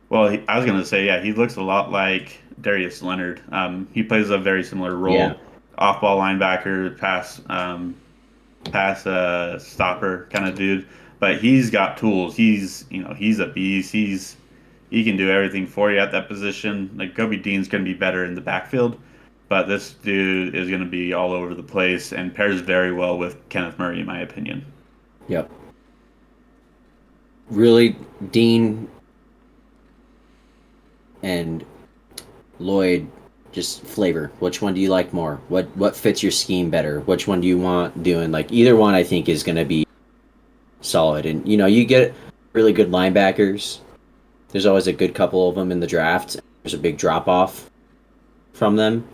Well, I was going to say, yeah, he looks a lot like Darius Leonard. He plays a very similar Yeah. role, off-ball linebacker, pass stopper kind of dude. But he's got tools. He's a beast. He can do everything for you at that position. Like Kobe Dean's going to be better in the backfield, but this dude is going to be all over the place and pairs very well with Kenneth Murray, in my opinion. Yep. Really, Dean and Lloyd, just flavor. Which one do you like more? What fits your scheme better? Which one do you want doing? Like either one, I think is going to be solid. And you get really good linebackers. There's always a good couple of them in the draft. There's a big drop off from them,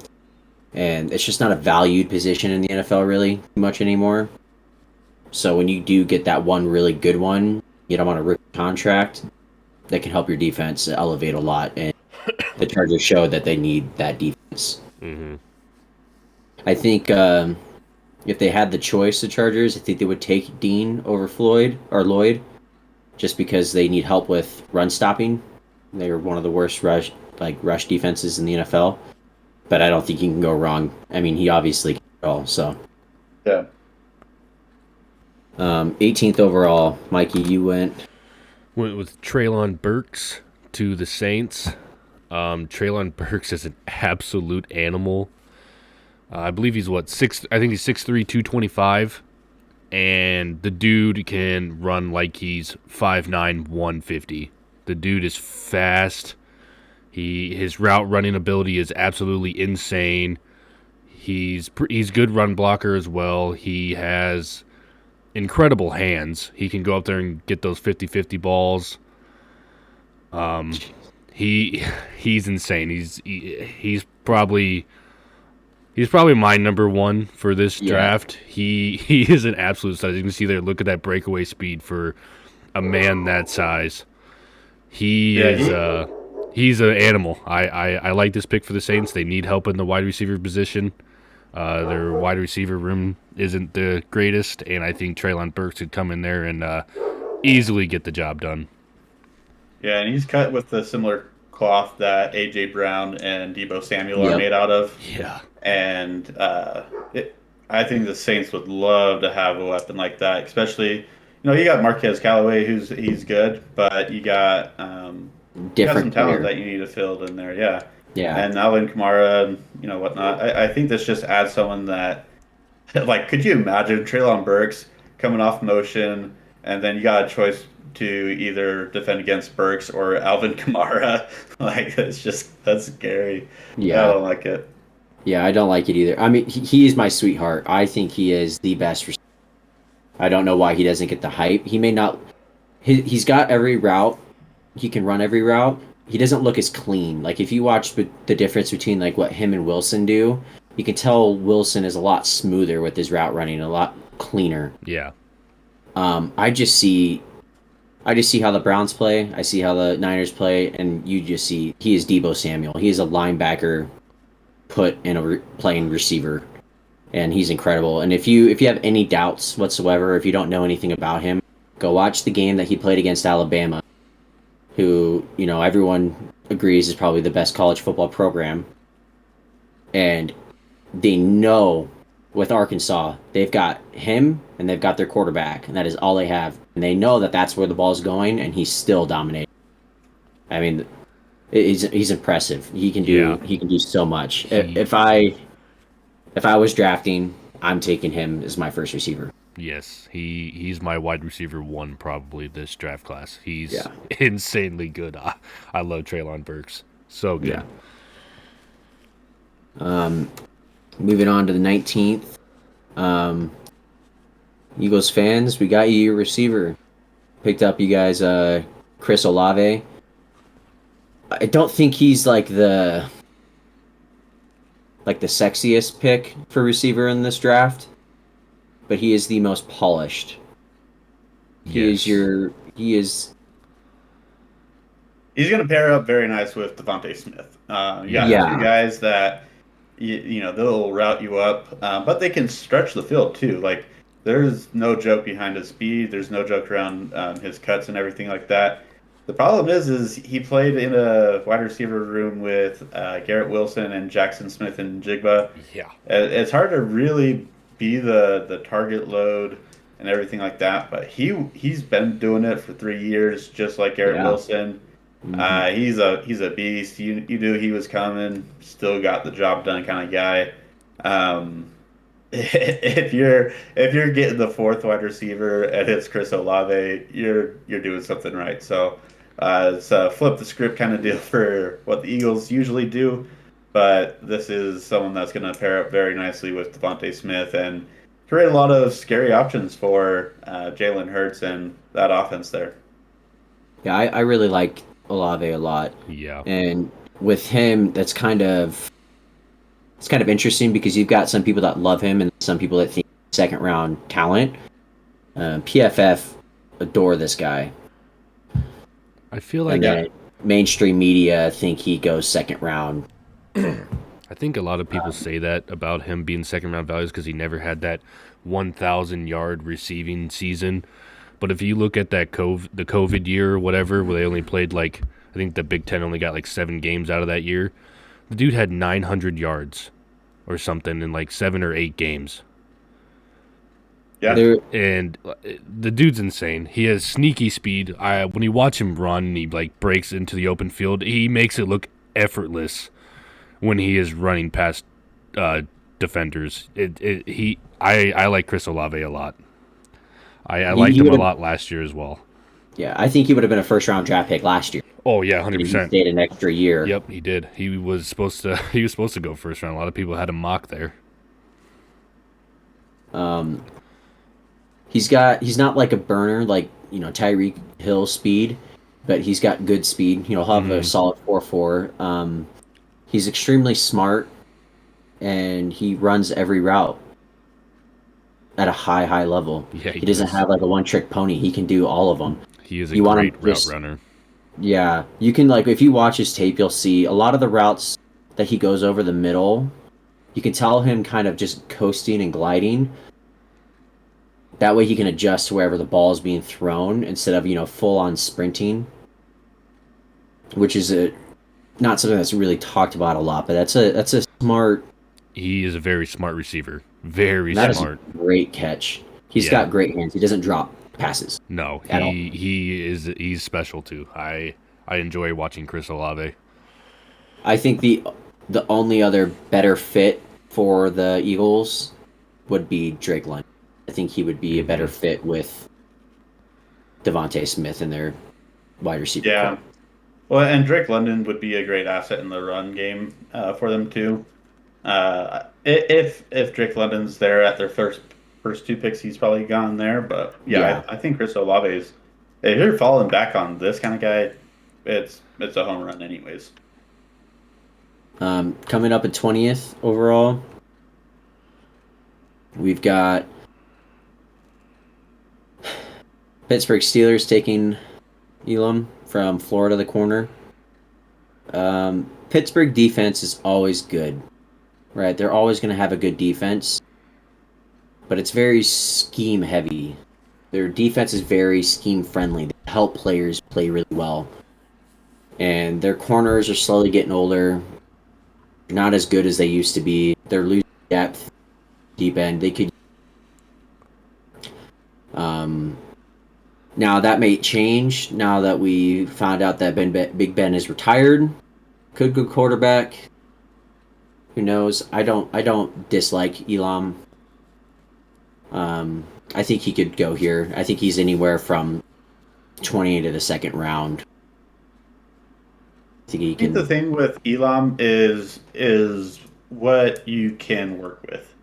and it's just not a valued position in the NFL really much anymore. So when you do get that one really good one, get them on a rookie contract, that can help your defense elevate a lot. And the Chargers showed that they need that defense. Mm-hmm. I think if they had the choice, the Chargers, I think they would take Dean over Floyd or Lloyd, just because they need help with run stopping. They are one of the worst rush defenses in the NFL. But I don't think you can go wrong. I mean, he obviously can at all. So Yeah. 18th overall, Mikey, you went. Went with Treylon Burks to the Saints. Treylon Burks is an absolute animal. I believe he's six. I think he's 6'3", 225, and the dude can run like he's 5'9", 150. The dude is fast. His route running ability is absolutely insane. He's good run blocker as well. He has incredible hands. He can go up there and get those 50-50 balls. He's insane. He's probably my number one for this draft. He is an absolute size. You can see there. Look at that breakaway speed for a man that size. He's an animal. I like this pick for the Saints. They need help in the wide receiver position. Their wide receiver room isn't the greatest, and I think Treylon Burks could come in there and easily get the job done. Yeah, and he's cut with the similar cloth that A.J. Brown and Deebo Samuel are made out of. Yeah. And I think the Saints would love to have a weapon like that, especially, you got Marquez Callaway, he's good, but you got some talent that you need to fill in there. Yeah. Yeah. And Alvin Kamara, whatnot. I think this just adds someone that, like, could you imagine Treylon Burks coming off motion, and then you got a choice to either defend against Burks or Alvin Kamara? Like, that's scary. Yeah. I don't like it. Yeah, I don't like it either. I mean, he is my sweetheart. I think he is the best receiver. I don't know why he doesn't get the hype. He may not. He's got every route. He can run every route. He doesn't look as clean. Like, if you watch the difference between like what him and Wilson do, you can tell Wilson is a lot smoother with his route running, a lot cleaner. Yeah. I just see how the Browns play. I see how the Niners play, and you just see he is Deebo Samuel. He is a linebacker put in a playing receiver, and he's incredible. And if you have any doubts whatsoever, if you don't know anything about him, go watch the game that he played against Alabama, who everyone agrees is probably the best college football program. And they know with Arkansas, they've got him and they've got their quarterback, and that is all they have. And they know that that's where the ball's going, and he's still dominating. I mean, he's impressive. He can do so much. If I was drafting, I'm taking him as my first receiver. Yes, he's my wide receiver one probably this draft class. He's insanely good. I love Treylon Burks. So good. Yeah. Moving on to the 19th. Eagles fans, we got you your receiver. Picked up you guys Chris Olave. I don't think he's like the sexiest pick for receiver in this draft, but he is the most polished. Yes. he is He's going to pair up very nice with Devontae Smith. You got Yeah. two yeah, guys that they'll route you up, but they can stretch the field too. Like there's no joke behind his speed. There's no joke around his cuts and everything like that. The problem is he played in a wide receiver room with Garrett Wilson and Jackson Smith and Jigba. Yeah. It's hard to really be the target load and everything like that. But he's been doing it for 3 years, just like Garrett yeah. Wilson. Hmm. He's a beast. You knew he was coming. Still got the job done kind of guy. Um, if you're getting the fourth wide receiver and it's Chris Olave, you're doing something right. So it's a flip the script kind of deal for what the Eagles usually do, but this is someone that's going to pair up very nicely with Devontae Smith and create a lot of scary options for Jalen Hurts and that offense there. Yeah, I really like Olave a lot, Yeah. and with him, it's kind of interesting because you've got some people that love him and some people that think second round talent. PFF adore this guy, I feel and like Yeah. then mainstream media think he goes second round. I think a lot of people say that about him being second round values because he never had that 1,000 yard receiving season. But if you look at the COVID year or whatever, where they only played like, I think the Big Ten only got like 7 games out of that year, the dude had 900 yards or something in like 7 or 8 games. Yeah. There, And the dude's insane. He has sneaky speed. When you watch him run and he like breaks into the open field, he makes it look effortless when he is running past uh, defenders. I like Chris Olave a lot. I liked he him would a have, lot last year as well. yeah, I think he would have been a first round draft pick last year. Oh yeah, hundred And he percent. stayed an extra year. Yep, he did. He was supposed to. He was supposed to go first round. A lot of people had him mock there. Um, he's not like a burner like Tyreek Hill speed, but he's got good speed. He'll have a Hmm. solid 4.4. He's extremely smart and he runs every route at a high level. Yeah, he He doesn't does. have like a one trick pony. He can do all of them. He is a You want him great route just runner. yeah. You can like if you watch his tape, you'll see a lot of the routes that he goes over the middle. You can tell him kind of just coasting and gliding. That way he can adjust to wherever the ball is being thrown instead of full on sprinting, which is a not something that's really talked about a lot. But that's a smart. He is a very smart receiver. Very That is a smart. great catch. He's Yeah. got great hands. He doesn't drop passes No, at all. he's special too. I enjoy watching Chris Olave. I think the only other better fit for the Eagles would be Drake London. I think he would be a better Hmm. fit with Devontae Smith in their wide receiver Yeah. core. Well, and Drake London would be a great asset in the run game for them too. If Drake London's there at their first two picks, he's probably gone there. But yeah, Yeah. I think Chris Olave is. If you're falling back on this kind of guy, it's a home run anyways. Coming up at 20th overall, we've got Pittsburgh Steelers taking Elam from Florida, the corner. Pittsburgh defense is always good, right? They're always going to have a good defense, but it's very scheme heavy. Their defense is very scheme friendly. They help players play really well, and their corners are slowly getting older. Not as good as they used to be. They're losing depth, deep end. They could. Um, Now that may change now that we found out that Big Ben is retired. Could go quarterback. Who knows? I don't dislike Elam. I think he could go here. I think he's anywhere from 20 to the second round. I think he I think the can. thing with Elam is what you can work with.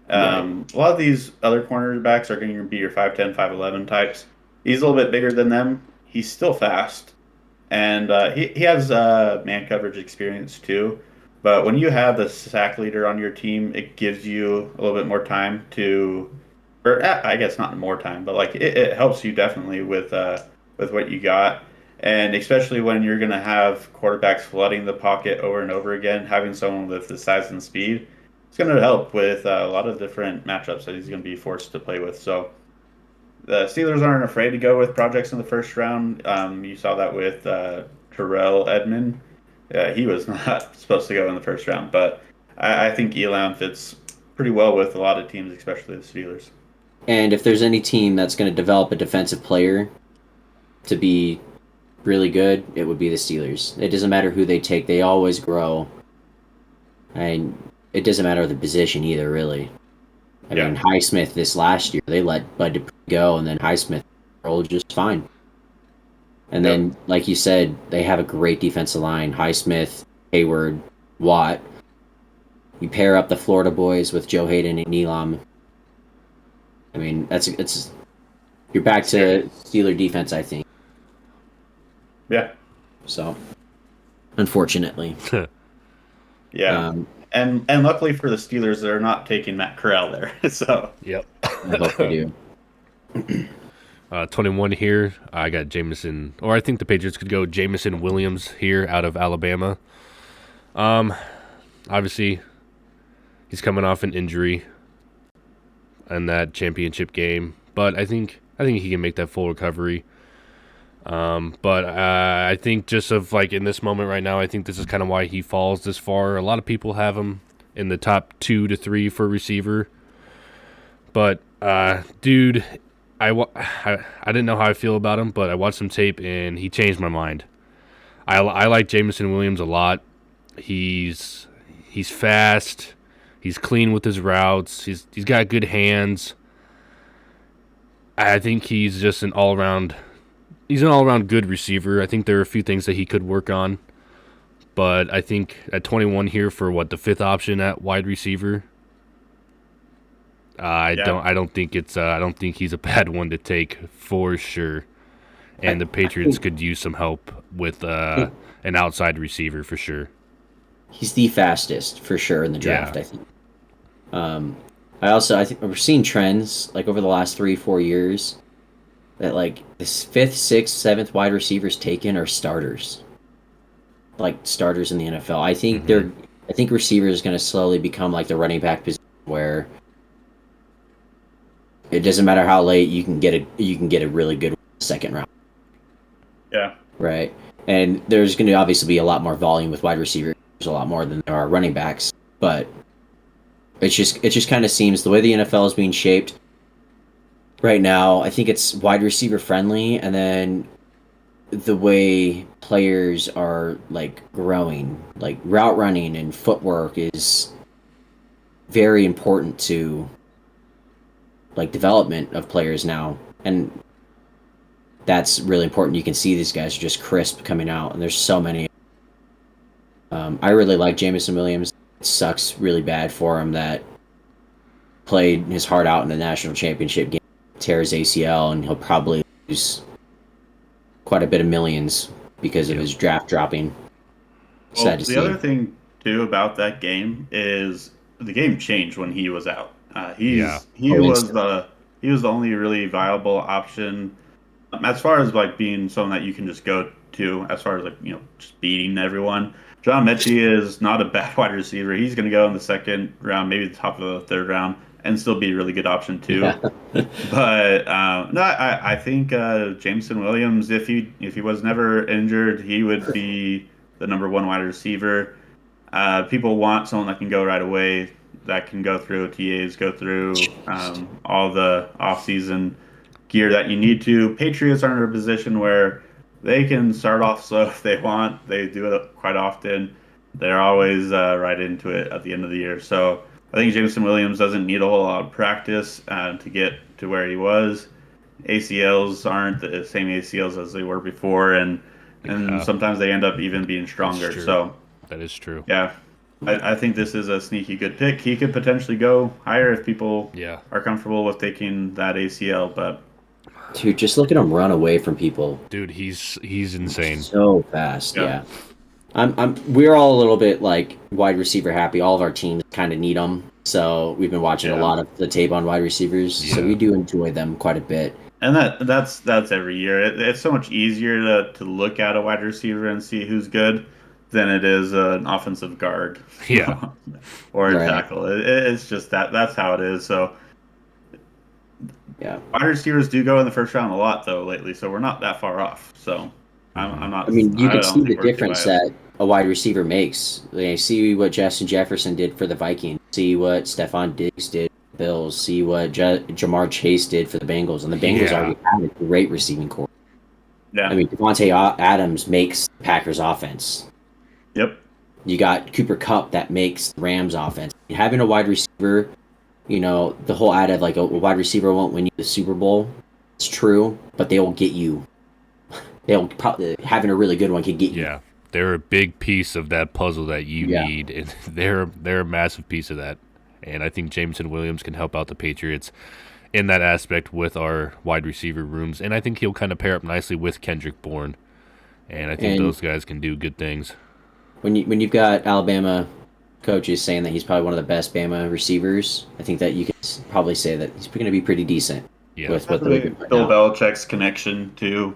Right. A lot of these other cornerbacks are going to be your 5'10", 5'11" types. He's a little bit bigger than them. He's still fast, and he has man coverage experience too. But when you have the sack leader on your team, it gives you a little bit more time to or I guess not more time, but like it helps you definitely with what you got, and especially when you're gonna have quarterbacks flooding the pocket over and over again, having someone with the size and speed, it's gonna help with a lot of different matchups that he's gonna be forced to play with. So the Steelers aren't afraid to go with projects in the first round. You saw that with Terrell Edmond. He was not supposed to go in the first round, but I think Elam fits pretty well with a lot of teams, especially the Steelers. And if there's any team that's going to develop a defensive player to be really good, it would be the Steelers. It doesn't matter who they take; they always grow, and it doesn't matter the position either, really. I Yeah. mean, Highsmith this last year, they let Bud Dupree go, and then Highsmith rolled just fine. And Yep. then, like you said, they have a great defensive line: Highsmith, Hayward, Watt. You pair up the Florida boys with Joe Hayden and Elam. I mean, it's you're back to Steeler defense, I think. Yeah. So, unfortunately, Yeah. um, And luckily for the Steelers, they're not taking Matt Corral there. So Yep. I hope they do. 21 here. I got Jameson, or I think the Patriots could go Jameson Williams here out of Alabama. Obviously, he's coming off an injury in that championship game, but I think he can make that full recovery. But I think just of like in this moment right now, I think this is kind of why he falls this far. A lot of people have him in the top 2 to 3 for receiver, but dude, I didn't know how I feel about him, but I watched some tape and he changed my mind. I like Jameson Williams a lot. He's fast. He's clean with his routes. He's got good hands. I think he's just an all around good receiver. I think there are a few things that he could work on, but I think at 21 here for the 5th option at wide receiver, I don't think he's a bad one to take for sure. And the Patriots could use some help with an outside receiver for sure. He's the fastest for sure in the draft. Yeah. I think. I think we're seeing trends like over the last 3-4 years that like this 5th, 6th, 7th wide receivers taken are starters, like starters in the NFL. I think I think receiver is going to slowly become like the running back position where it doesn't matter how late you can get a really good second round. yeah. Right. And there's going to obviously be a lot more volume with wide receivers, a lot more than there are running backs, but it just kind of seems the way the NFL is being shaped right now, I think it's wide receiver friendly, and then the way players are like growing, like route running and footwork is very important to like development of players now, and that's really important. You can see these guys are just crisp coming out, and there's so many. I really like Jameson Williams. It sucks really bad for him that played his heart out in the national championship game, tear his ACL, and he'll probably lose quite a bit of millions because of his draft dropping. Well, Sad to the see. other thing too about that game is the game changed when he was out. He Oh, was instant. he was the only really viable option as far as like being someone that you can just go to as far as like just beating everyone. John Mechie is not a bad wide receiver. He's going to go in the second round, maybe the top of the 3rd round, and still be a really good option too. Yeah. But no, I think Jameson Williams, if he was never injured, he would be the #1 wide receiver. People want someone that can go right away, that can go through OTAs, go through all the offseason gear that you need to. Patriots are in a position where they can start off slow if they want. They do it quite often. They're always right into it at the end of the year. So I think Jameson Williams doesn't need a whole lot of practice to get to where he was. ACLs aren't the same ACLs as they were before, and Yeah. sometimes they end up even being stronger. true. So That is true. yeah, I think this is a sneaky good pick. He could potentially go higher if people Yeah. are comfortable with taking that ACL, but Dude, just look at him run away from people Dude, he's insane. so fast. Yeah. Yeah. We're all a little bit like wide receiver happy. All of our teams kind of need them. So we've been watching a Yeah. lot of the tape on wide receivers. So Yeah. we do enjoy them quite a bit. And that's every year. It's so much easier to look at a wide receiver and see who's good than it is an offensive guard Yeah. or a Right. tackle. It's just that's how it is. So Yeah. wide receivers do go in the first round a lot though lately. So we're not that far off. So I'm I not. mean, you I could don't see the think we're too difference biased. that a wide receiver makes. See what Justin Jefferson did for the Vikings. See what Stephon Diggs did for the Bills. See what Jamar Chase did for the Bengals. And the Bengals Yeah. already have a great receiving core. I Yeah. mean, Devontae Adams makes the Packers offense. Yep. You got Cooper Cup that makes the Rams offense. Having a wide receiver, the whole ad of like a wide receiver won't win you the Super Bowl. It's true, but they will get you. They'll probably having a really good one can get you. Yeah. They're a big piece of that puzzle that you Yeah. need, and they're a massive piece of that. And I think Jameson Williams can help out the Patriots in that aspect with our wide receiver rooms, and I think he'll kind of pair up nicely with Kendrick Bourne, and I think And those guys can do good things. when you've got Alabama coaches saying that he's probably one of the best Bama receivers, I think that you can probably say that he's going to be pretty decent Yeah. with what they're Especially doing right Bill now. Belichick's connection to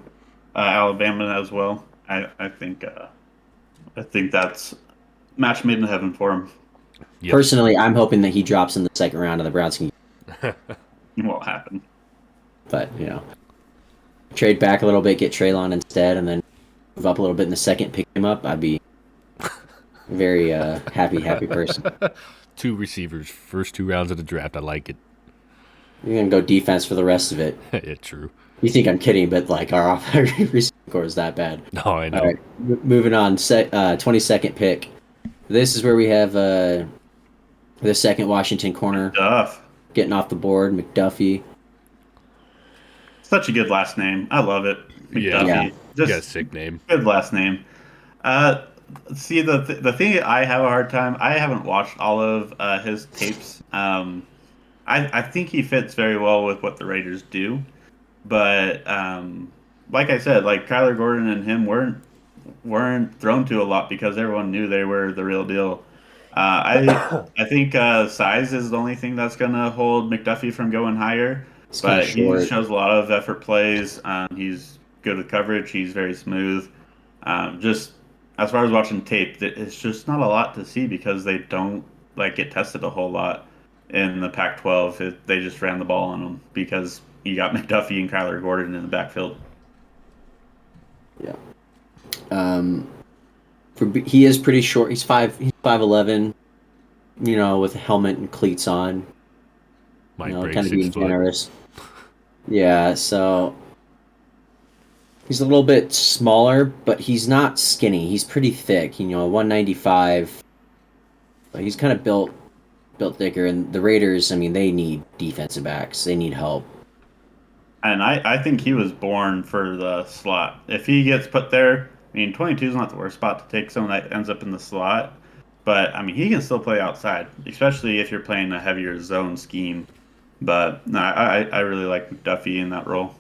Alabama as well. I think that's match made in heaven for him. Yep. Personally, I'm hoping that he drops in the second round of the Browns can. It won't happen. But trade back a little bit, get Traylon instead, and then move up a little bit in the second, pick him up. I'd be very happy person. 2 receivers, first 2 rounds of the draft. I like it. You're gonna go defense for the rest of it. Yeah, true. You think I'm kidding, but like our receiving core is that bad. No, I know. All right, moving on. 22nd pick. This is where we have the second Washington corner Duff. getting off the board. McDuffie. Such a good last name. I love it. Yeah. McDuffie. Yeah. You got a Just sick name. good last name. See the thing I have a hard time. I haven't watched all of his tapes. I think he fits very well with what the Raiders do, but like I said, like Kyler Gordon and him weren't thrown to a lot because everyone knew they were the real deal. I think size is the only thing that's gonna hold McDuffie from going higher, It's kind but of he short. shows a lot of effort plays. He's good with coverage. He's very smooth. Just as far as watching tape, it's just not a lot to see because they don't like get tested a whole lot in the Pac-12. They just ran the ball on them because you got McDuffie and Kyler Gordon in the backfield. Yeah. He is pretty short. He's 5'11", with a helmet and cleats on. Might break Kind of 6 being foot. generous. Yeah, so he's a little bit smaller, but he's not skinny. He's pretty thick. 195. But he's kind of built thicker. And the Raiders, I mean, they need defensive backs. They need help. And I think he was born for the slot. If he gets put there, I mean, 22 is not the worst spot to take someone that ends up in the slot. But, I mean, he can still play outside, especially if you're playing a heavier zone scheme. But, no, I really like McDuffie in that role.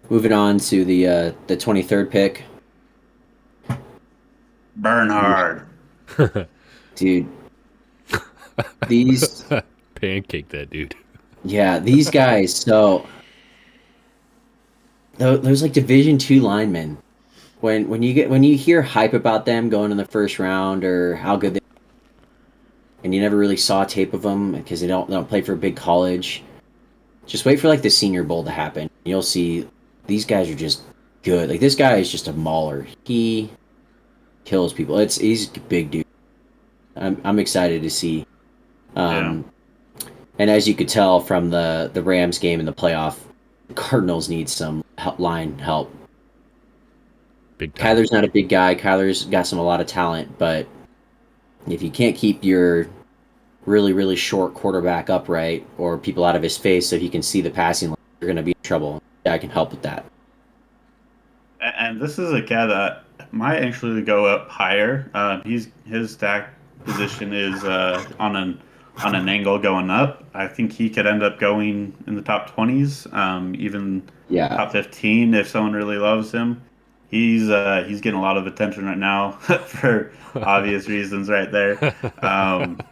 Moving on to the 23rd pick. Bernhard. Dude. These... Pancake that dude. Yeah, these guys. So those like Division II linemen. When you hear hype about them going in the first round or how good they, and you never really saw tape of them because they don't play for a big college. Just wait for like the Senior Bowl to happen. You'll see these guys are just good. Like this guy is just a mauler. He kills people. He's a big dude. I'm excited to see. And as you could tell from the Rams game in the playoff, the Cardinals need some line help. Big time. Kyler's not a big guy. Kyler's got a lot of talent, but if you can't keep your really, really short quarterback upright or people out of his face so he can see the passing line, you're going to be in trouble. Yeah, I can help with that. And this is a guy that might actually go up higher. His stack position is on an angle going up. I think he could end up going in the top 20s, even Yeah. top 15 if someone really loves him. he's getting a lot of attention right now for obvious reasons, right there.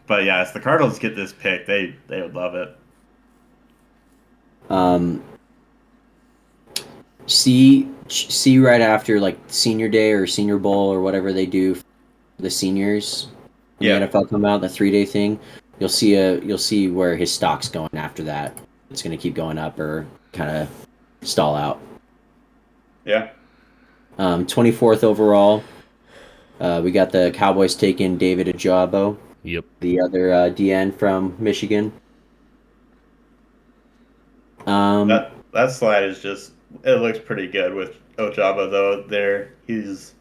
But yeah, if the Cardinals get this pick, they would love it. Um, see right after like Senior Day or Senior Bowl or whatever they do for the seniors when Yeah. the NFL come out, the 3-day thing. You'll see where his stock's going after that. It's going to keep going up or kind of stall out. Yeah. 24th overall, we got the Cowboys taking David Ajabo, Yep. the other DN from Michigan. That slide is just it looks pretty good with Ojaba though. He's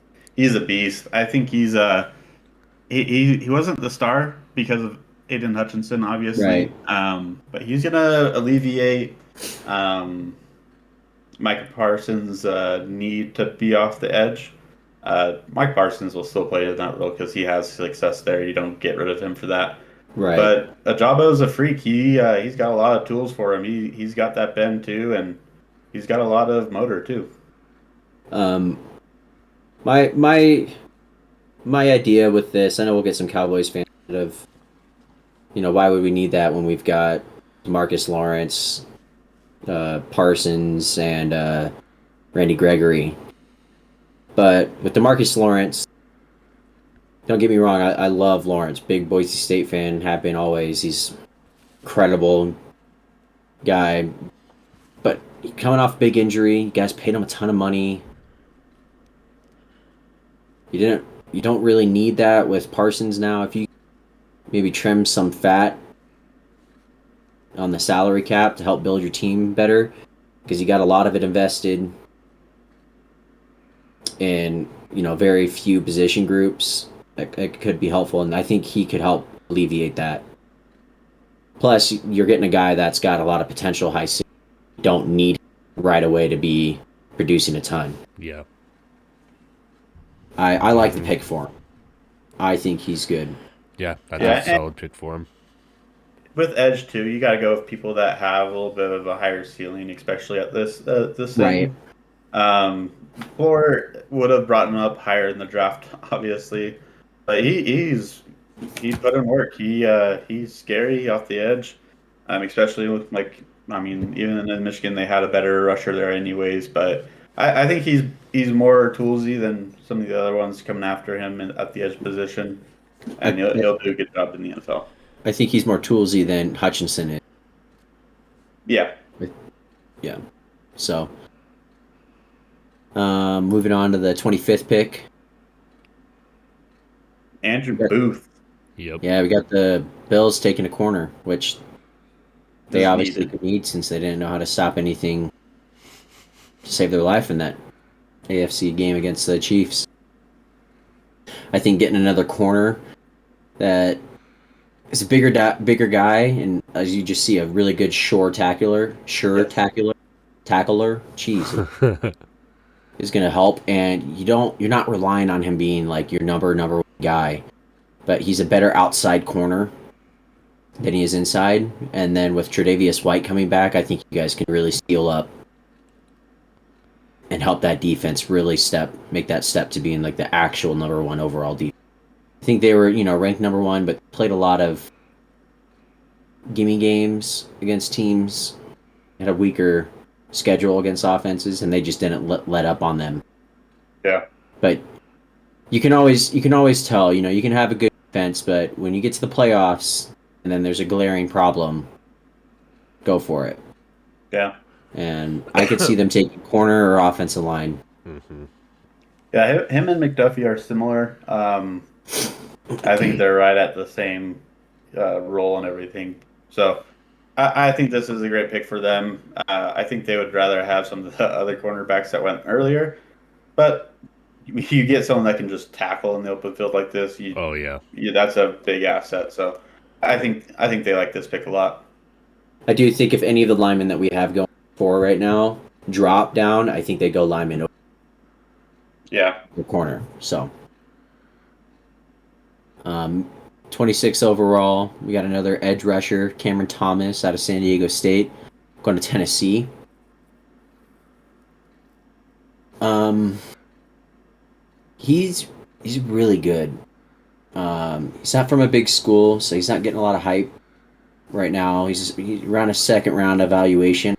a beast. I think he wasn't the star because of Aiden Hutchinson, obviously. Right. But he's gonna alleviate Micah Parsons' need to be off the edge. Mike Parsons will still play in that role because he has success there. You don't get rid of him for that. Right. But Ajabo's a freak. He's got a lot of tools for him. He's got that bend too, and he's got a lot of motor too. Um, my idea with this, I know we'll get some Cowboys fans of, why would we need that when we've got Marcus Lawrence, Parsons, and Randy Gregory. But with DeMarcus Lawrence, don't get me wrong, I love Lawrence. Big Boise State fan, have been always. He's incredible guy. But coming off big injury, you guys paid him a ton of money. You don't really need that with Parsons now. If you maybe trim some fat on the salary cap to help build your team better, because you got a lot of it invested in very few position groups. It could be helpful, and I think he could help alleviate that. Plus, you're getting a guy that's got a lot of potential high ceiling. You don't need right away to be producing a ton. Yeah. I like the pick for him. I think he's good. Yeah, that's Yeah, a solid pick for him. With edge too, you got to go with people that have a little bit of a higher ceiling, especially at this Right. thing. Or would have brought him up higher in the draft, obviously, but he's put in work. He's scary off the edge, especially with even in Michigan they had a better rusher there anyways. But I think he's more toolsy than some of the other ones coming after him at the edge position, and he'll do a good job in the NFL. I think he's more toolsy than Hutchinson is. Yeah. Yeah. So, moving on to the 25th pick. Andrew Booth. Yep. Yeah, we got the Bills taking a corner, which they Just obviously needed. could need since they didn't know how to stop anything to save their life in that AFC game against the Chiefs. I think getting another corner that is a bigger guy, and as you just see, a really good tackler, jeez, is going to help. And you're not relying on him being like your number one guy, but he's a better outside corner than he is inside. And then with Tre'Davious White coming back, I think you guys can really steal up and help that defense really make that step to being like the actual number one overall defense. I think they were, ranked number one, but played a lot of gimme games against teams, had a weaker schedule against offenses, and they just didn't let up on them. Yeah. But you can always tell, you can have a good defense, but when you get to the playoffs and then there's a glaring problem, go for it. Yeah. And I could see them taking corner or offensive line. Mm-hmm. Yeah, him and McDuffie are similar. I think they're right at the same role and everything. So I think this is a great pick for them. I think they would rather have some of the other cornerbacks that went earlier. But you get someone that can just tackle in the open field like this. Oh yeah. That's a big asset. So I think they like this pick a lot. I do think if any of the linemen that we have going for right now drop down, I think they go lineman over Yeah. the corner. So 26 overall, we got another edge rusher, Cameron Thomas out of San Diego State, going to Tennessee. he's really good. He's not from a big school, so he's not getting a lot of hype right now. He's around a second round evaluation,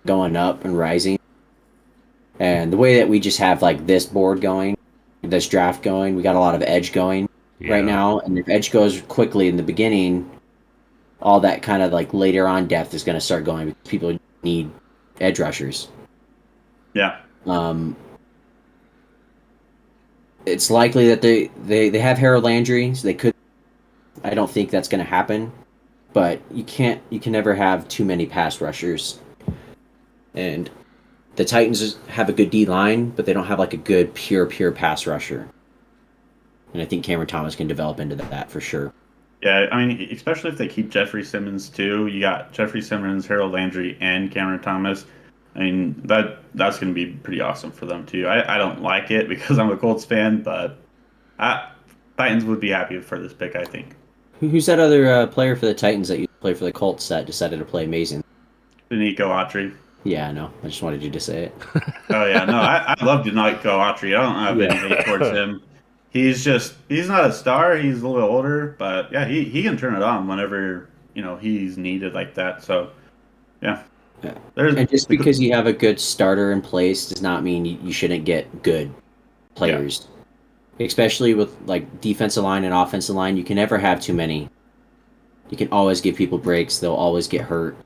going up and rising. And the way that we just have like this board going, this draft going, we got a lot of edge going right Yeah. now. And if edge goes quickly in the beginning, all that kind of like later on depth is going to start going because people need edge rushers. Yeah. Um, it's likely that they have Harold Landry, so they could. I don't think that's going to happen, but you can never have too many pass rushers. And the Titans have a good D line, but they don't have like a good pure pass rusher. And I think Cameron Thomas can develop into that for sure. Yeah, I mean, especially if they keep Jeffrey Simmons too. You got Jeffrey Simmons, Harold Landry, and Cameron Thomas. I mean, that's going to be pretty awesome for them too. I don't like it because I'm a Colts fan, but Titans would be happy for this pick, I think. Who's that other player for the Titans that you play for the Colts that decided to play amazing? Denico Autry. Yeah, I know. I just wanted you to say it. Oh yeah, no, I love Denico Autry. I don't have any hate towards him. He's not a star. He's a little older, but yeah, he can turn it on whenever he's needed like that. So yeah, Yeah. there's And just because you have a good starter in place does not mean you shouldn't get good players. Especially with like defensive line and offensive line, you can never have too many. You can always give people breaks. They'll always get hurt.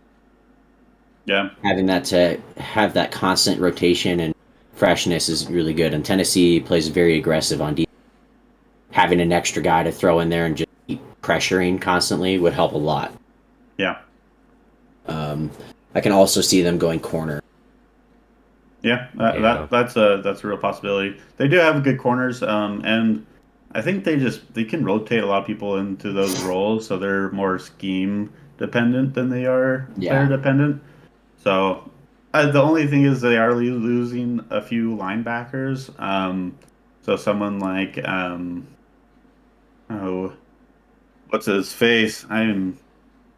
yeah. Having that to have that constant rotation and freshness is really good. And Tennessee plays very aggressive on defense. Having an extra guy to throw in there and just keep pressuring constantly would help a lot. Yeah. I can also see them going corner. Yeah, Yeah. that's a real possibility. They do have good corners, and I think they can rotate a lot of people into those roles, so they're more scheme dependent than they are player Yeah. dependent. So the only thing is they are losing a few linebackers. So someone like oh, what's his face?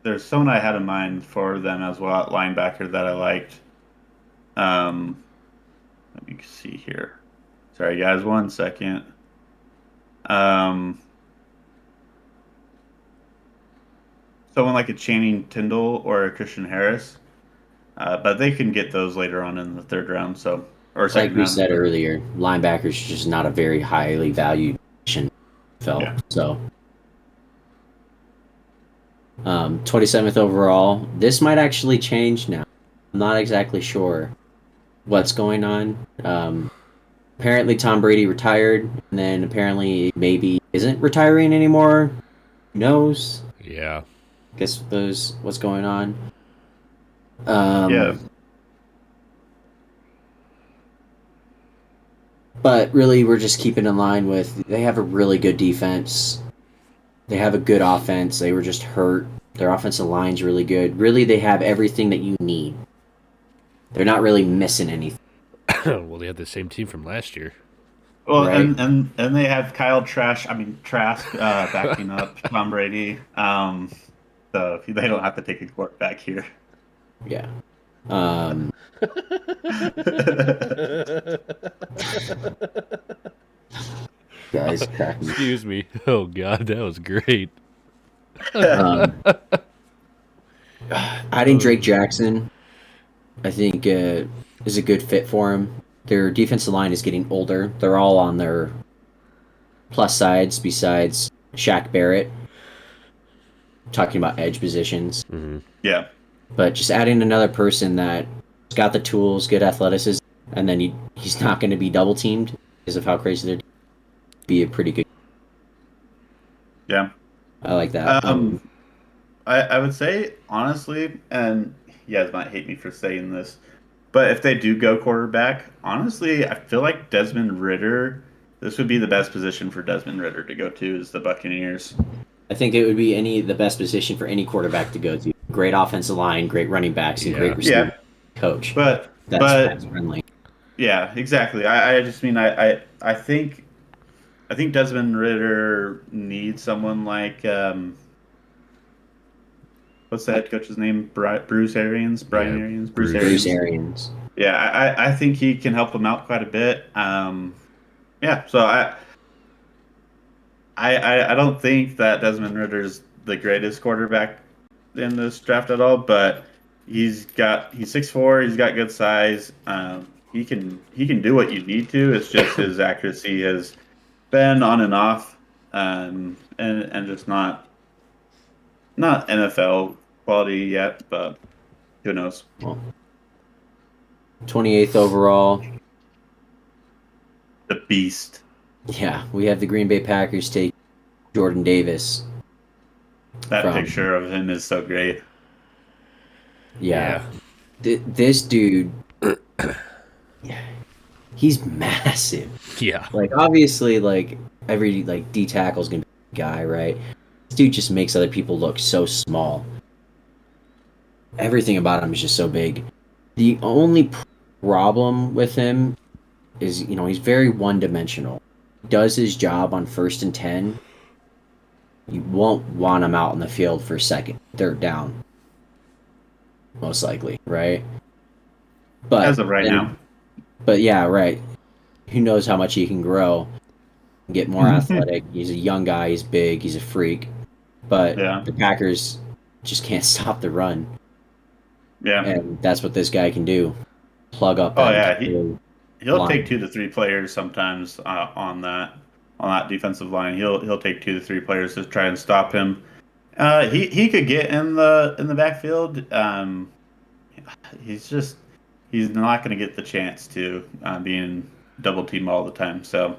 There's someone I had in mind for them as well, linebacker that I liked. Um, Let me see here. Sorry, guys, 1 second. Um, Someone like a Channing Tindall or a Christian Harris, but they can get those later on in the third round, so or Like second we round. said earlier, linebackers just not a very highly valued position. Felt Yeah, so. 27th overall. This might actually change now. I'm not exactly sure what's going on. Apparently, Tom Brady retired, and then apparently maybe isn't retiring anymore. Who knows? Yeah. Guess those what's going on. yeah, But really, we're just keeping in line with they have a really good defense. They have a good offense. They were just hurt. Their offensive line's really good. Really, they have everything that you need. They're not really missing anything, Well, they had the same team from last year. well, right? and they have Kyle Trask backing up Tom Brady. So they don't have to take a quarterback here. Yeah. Um, guys, cracking. Excuse me. Oh God, that was great. Um, adding Drake Jackson, I think, is a good fit for him. Their defensive line is getting older. They're all on their plus sides besides Shaq Barrett. Talking about edge positions. Yeah, But just adding another person that's got the tools, good athleticism, and then he's not going to be double teamed because of how crazy they're be a pretty good. yeah. I like that. I would say honestly, and you guys might hate me for saying this, but if they do go quarterback, honestly, I feel like Desmond Ritter. This would be the best position for Desmond Ritter to go to is the Buccaneers. I think it would be the best position for any quarterback to go to. Great offensive line, great running backs, and Yeah. great receiver Yeah, coach. but That's but pass friendly. yeah, exactly. I just mean I think Desmond Ritter needs someone like what's the head coach's name? Bruce Arians, Brian Yeah, Arians, Bruce. Bruce Arians. Arians. Yeah, I think he can help them out quite a bit. Yeah, so I don't think that Desmond Ritter's the greatest quarterback in this draft at all, but he's 6'4", he's got good size. He can do what you need to. It's just his accuracy has been on and off, and just not NFL quality yet, but who knows? Well, 28th overall. The beast. Yeah, we have the Green Bay Packers take Jordan Davis That from. picture of him is so great. Yeah, this dude, he's massive. Yeah. Like obviously, like every like D tackle's gonna be a guy, right? This dude just makes other people look so small. Everything about him is just so big. The only problem with him is, he's very one dimensional. Does his job on 1st and 10. You won't want him out in the field for second, third down, most likely, right? But As of right now. but yeah, right. Who knows how much he can grow, get more athletic. He's a young guy. He's big. He's a freak. But Yeah. the Packers just can't stop the run, Yeah. and that's what this guy can do. Plug up Oh that yeah. entire He'll line. take 2 to 3 players sometimes on that defensive line. He'll take 2 to 3 players to try and stop him. He could get in the backfield. He's just he's not going to get the chance to being double team all the time. So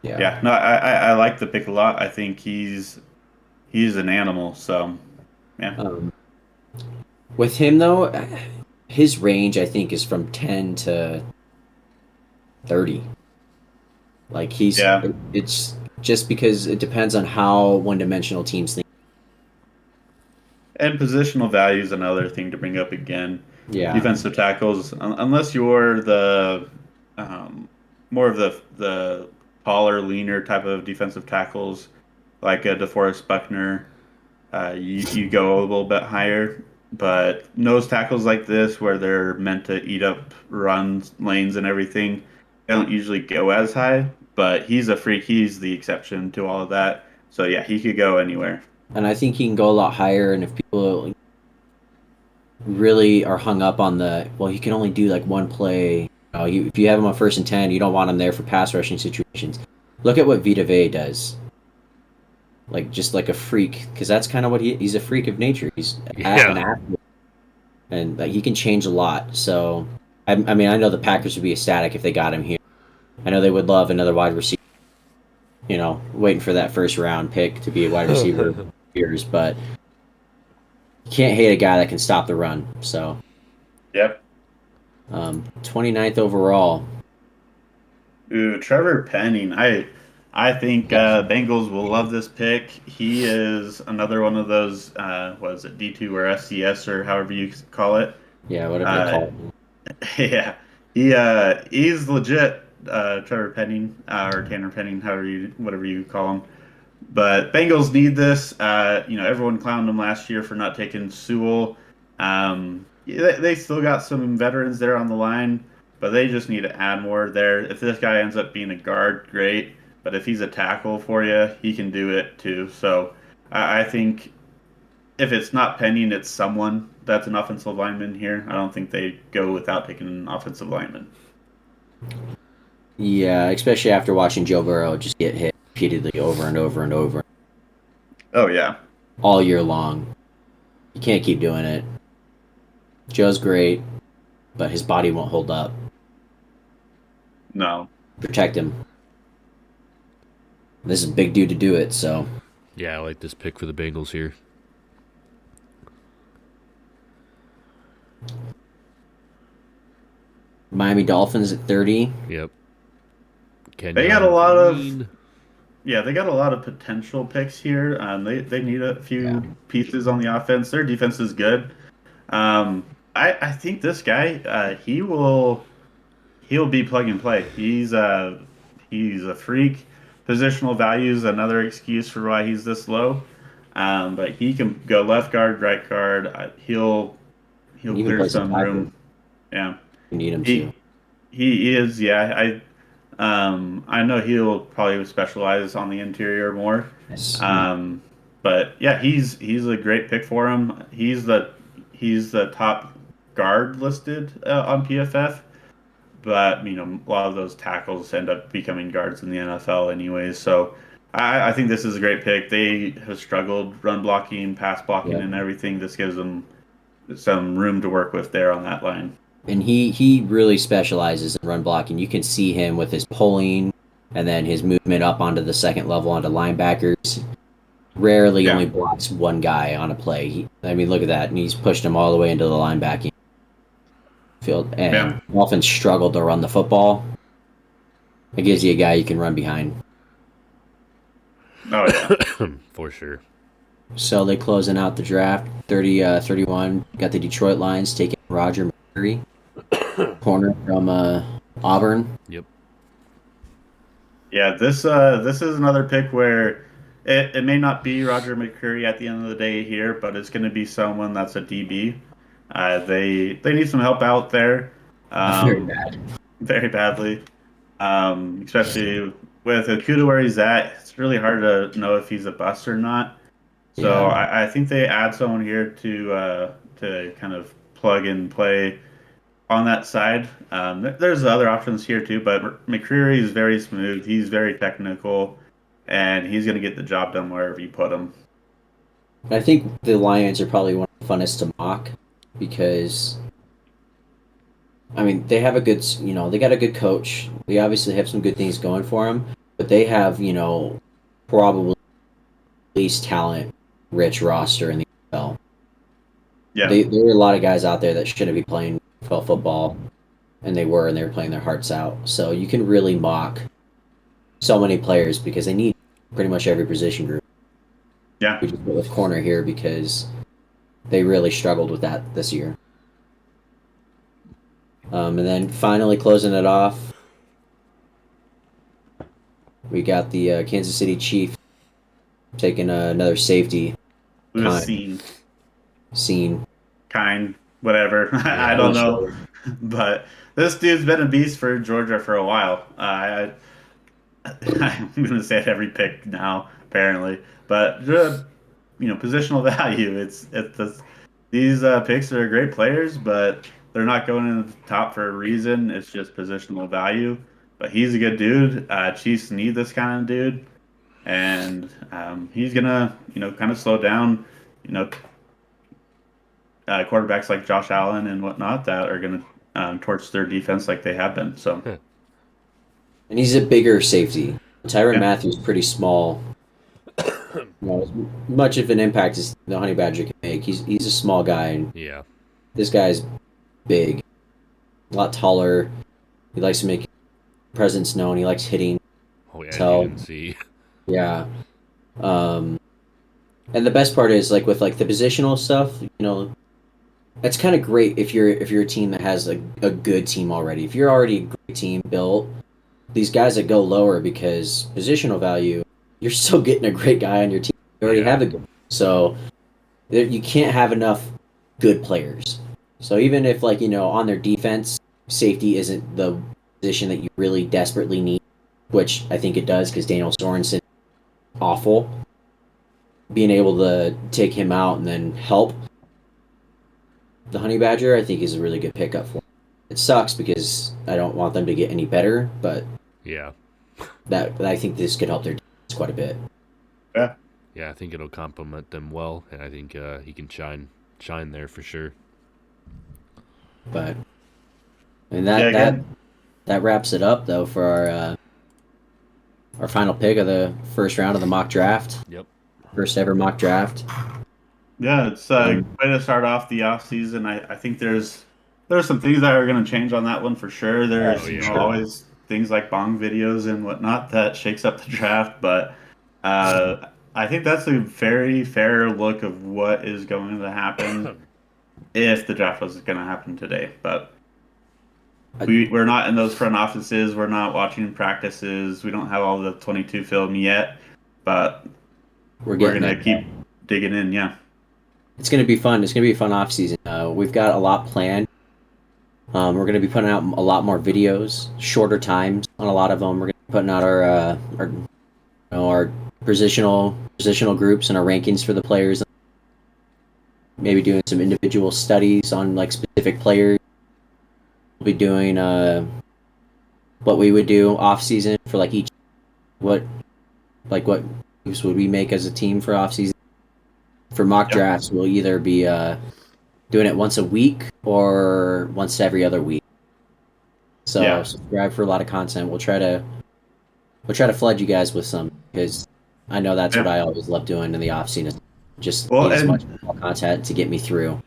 Yeah. yeah, no, I like the pick a lot. I think he's an animal. So yeah, Um, with him though, his range I think is from 10 to 30. Like yeah. it's just because it depends on how one-dimensional teams think. And positional value is another thing to bring up again. Yeah. Defensive tackles, unless you're the um, more of the taller, leaner type of defensive tackles, like a DeForest Buckner, you go a little bit higher. But nose tackles like this, where they're meant to eat up runs, lanes, and everything, they don't usually go as high. But he's a freak. He's the exception to all of that. So yeah, he could go anywhere. And I think he can go a lot higher. And if people really are hung up on he can only do like one play. If you have him on 1st and 10, you don't want him there for pass rushing situations. Look at what Vita Vea does. Like just like a freak, because that's kind of what he's a freak of nature. He's an Yeah. athlete, and like, he can change a lot. So, I mean, I know the Packers would be ecstatic if they got him here. I know they would love another wide receiver. Waiting for that first round pick to be a wide receiver years, but you can't hate a guy that can stop the run. So, Yep. 29th overall. Ooh, Trevor Penning. I think Bengals will love this pick. He is another one of those. What is it, D2 or FCS or however you call it? Yeah, whatever they Uh, call it. yeah, he's legit. Trevor Penning or Tanner Penning, whatever you call him. But Bengals need this. Everyone clowned them last year for not taking Sewell. They still got some veterans there on the line, but they just need to add more there. If this guy ends up being a guard, great. But if he's a tackle for you, he can do it too. So I think if it's not Penning, it's someone that's an offensive lineman here. I don't think they go without taking an offensive lineman. Yeah, especially after watching Joe Burrow just get hit repeatedly over and over and over Oh yeah, all year long. You can't keep doing it. Joe's great, but his body won't hold up. no, Protect him. This is a big dude to do it, so. Yeah, I like this pick for the Bengals here. Miami Dolphins at 30. Yep. they got a lot of Yeah, they got a lot of potential picks here. They need a few Yeah. pieces on the offense. Their defense is good. Um, I think this guy he'll be plug and play. He's a freak. Positional value is another excuse for why he's this low. But he can go left guard, right guard. He'll You can clear play some some tackle. room. Yeah, You need him he to. he is. Yeah, I know he'll probably specialize on the interior more. Yes. Um, but yeah, he's a great pick for him. He's the top guard listed on PFF. But a lot of those tackles end up becoming guards in the NFL anyways. So I think this is a great pick. They have struggled run blocking, pass blocking, Yep. and everything. This gives them some room to work with there on that line. And he really specializes in run blocking. You can see him with his pulling and then his movement up onto the second level onto linebackers. Rarely Yeah, only blocks one guy on a play. I mean, look at that. And he's pushed him all the way into the linebacking field. yeah, And Dolphins struggled to run the football. It gives you a guy you can run behind. oh yeah, For sure. So they closing out the draft. 31. Got the Detroit Lions taking Roger McCreary, corner from Auburn. Yep. yeah. This is another pick where it may not be Roger McCreary at the end of the day here, but it's going to be someone that's a DB. They need some help out there. Very Um, bad. very badly. Especially with Okuda where he's at, it's really hard to know if he's a bust or not. So Yeah. I think they add someone here to kind of plug and play on that side. There's other options here too, but McCreary is very smooth. He's very technical, and he's going to get the job done wherever you put him. I think the Lions are probably one of the funnest to mock because I mean they have a good, they got a good coach. They obviously have some good things going for them, but they have, probably least talent rich roster in the NFL. Yeah, There were a lot of guys out there that shouldn't be playing NFL football, and they were playing their hearts out. So you can really mock so many players because they need pretty much every position group. yeah, We just went with corner here because they really struggled with that this year. And then finally closing it off, we got the Kansas City Chiefs taking another safety who's Kind. scene. whatever. I don't know, Sure. but this dude's been a beast for Georgia for a while. I'm going to say it every pick now, apparently. But positional value. These picks are great players, but they're not going in the top for a reason. It's just positional value. But he's a good dude. Chiefs need this kind of dude, and he's gonna kind of slow down you know quarterbacks like Josh Allen and whatnot that are gonna torch their defense like they have been. So And he's a bigger safety. Tyrann yeah, Matthews pretty small. As much of an impact as the Honey Badger can make. He's a small guy, and Yeah. this guy's big, a lot taller. He likes to make presence known. He likes hitting. Oh yeah. So You can see. yeah, um, and the best part is with the positional stuff. That's kind of great if you're a team that has a good team already. If you're already a great team built, these guys that go lower because positional value, you're still getting a great guy on your team. You already have a good. So you can't have enough good players. So even if on their defense, safety isn't the position that you really desperately need, which I think it does because Daniel Sorensen awful. Being able to take him out and then help the Honey Badger, I think is a really good pickup for him. It sucks because I don't want them to get any better, but Yeah. I think this could help their defense quite a bit. yeah, Yeah. I think it'll complement them well, and I think he can shine there for sure. But and yeah. Again, that wraps it up though for our final pick of the first round of the mock draft. Yep. First ever mock draft. yeah, it's a way to start off the off season. I think there's some things that are going to change on that one for sure. There's Oh, yeah. always things like bong videos and whatnot that shakes up the draft, but I think that's a very fair look of what is going to happen if the draft was going to happen today. But we're not in those front offices. We're not watching practices. We don't have all the 22 film yet, but We're we're getting going to there. keep digging in. Yeah. It's going to be fun. It's going to be a fun off season. We've got a lot planned. We're going to be putting out a lot more videos, shorter times. on a lot of them. We're gonna be putting out our positional groups and our rankings for the players. Maybe doing some individual studies on like specific players. We'll be doing what we would do off season for like each what moves would we make as a team for off season. For mock drafts, we'll either be doing it once a week or once every other week. So subscribe for a lot of content. We'll try to flood you guys with some, because I know that's what I always love doing in the off season. Just need as much content to get me through.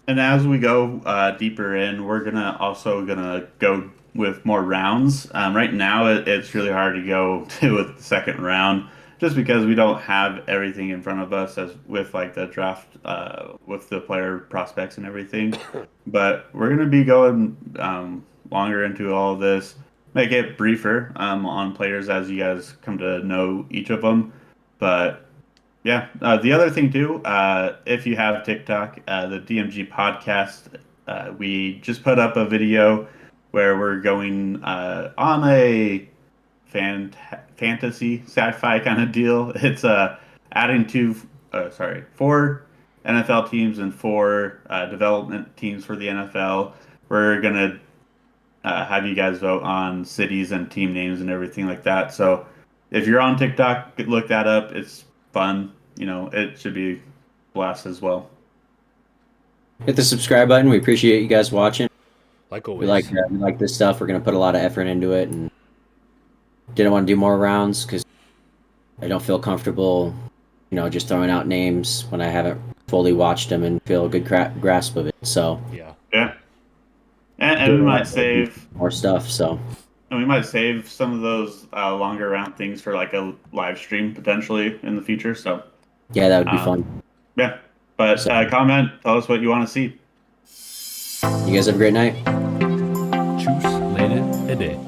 And as we go deeper in, we're gonna go with more rounds. Right now, it's really hard to go to a second round, just because we don't have everything in front of us as with like the draft, with the player prospects and everything. But we're gonna be going longer into all of this, make it briefer on players as you guys come to know each of them. But yeah, the other thing too, if you have TikTok, the DMG podcast, we just put up a video where we're going on a fantasy sci-fi kind of deal. It's adding four NFL teams and four development teams for the NFL. We're gonna have you guys vote on cities and team names and everything like that. So if you're on TikTok, look that up. It's fun. It should be a blast as well. Hit the subscribe button. We appreciate you guys watching. Like always. We like this stuff. We're going to put a lot of effort into it, and didn't want to do more rounds because I don't feel comfortable, just throwing out names when I haven't fully watched them and feel a good grasp of it. So yeah. And we might save more stuff. So. And we might save some of those longer round things for like a live stream potentially in the future. So yeah, that would be fun. Yeah, but comment, tell us what you want to see. You guys have a great night. Tschüss, later, a day.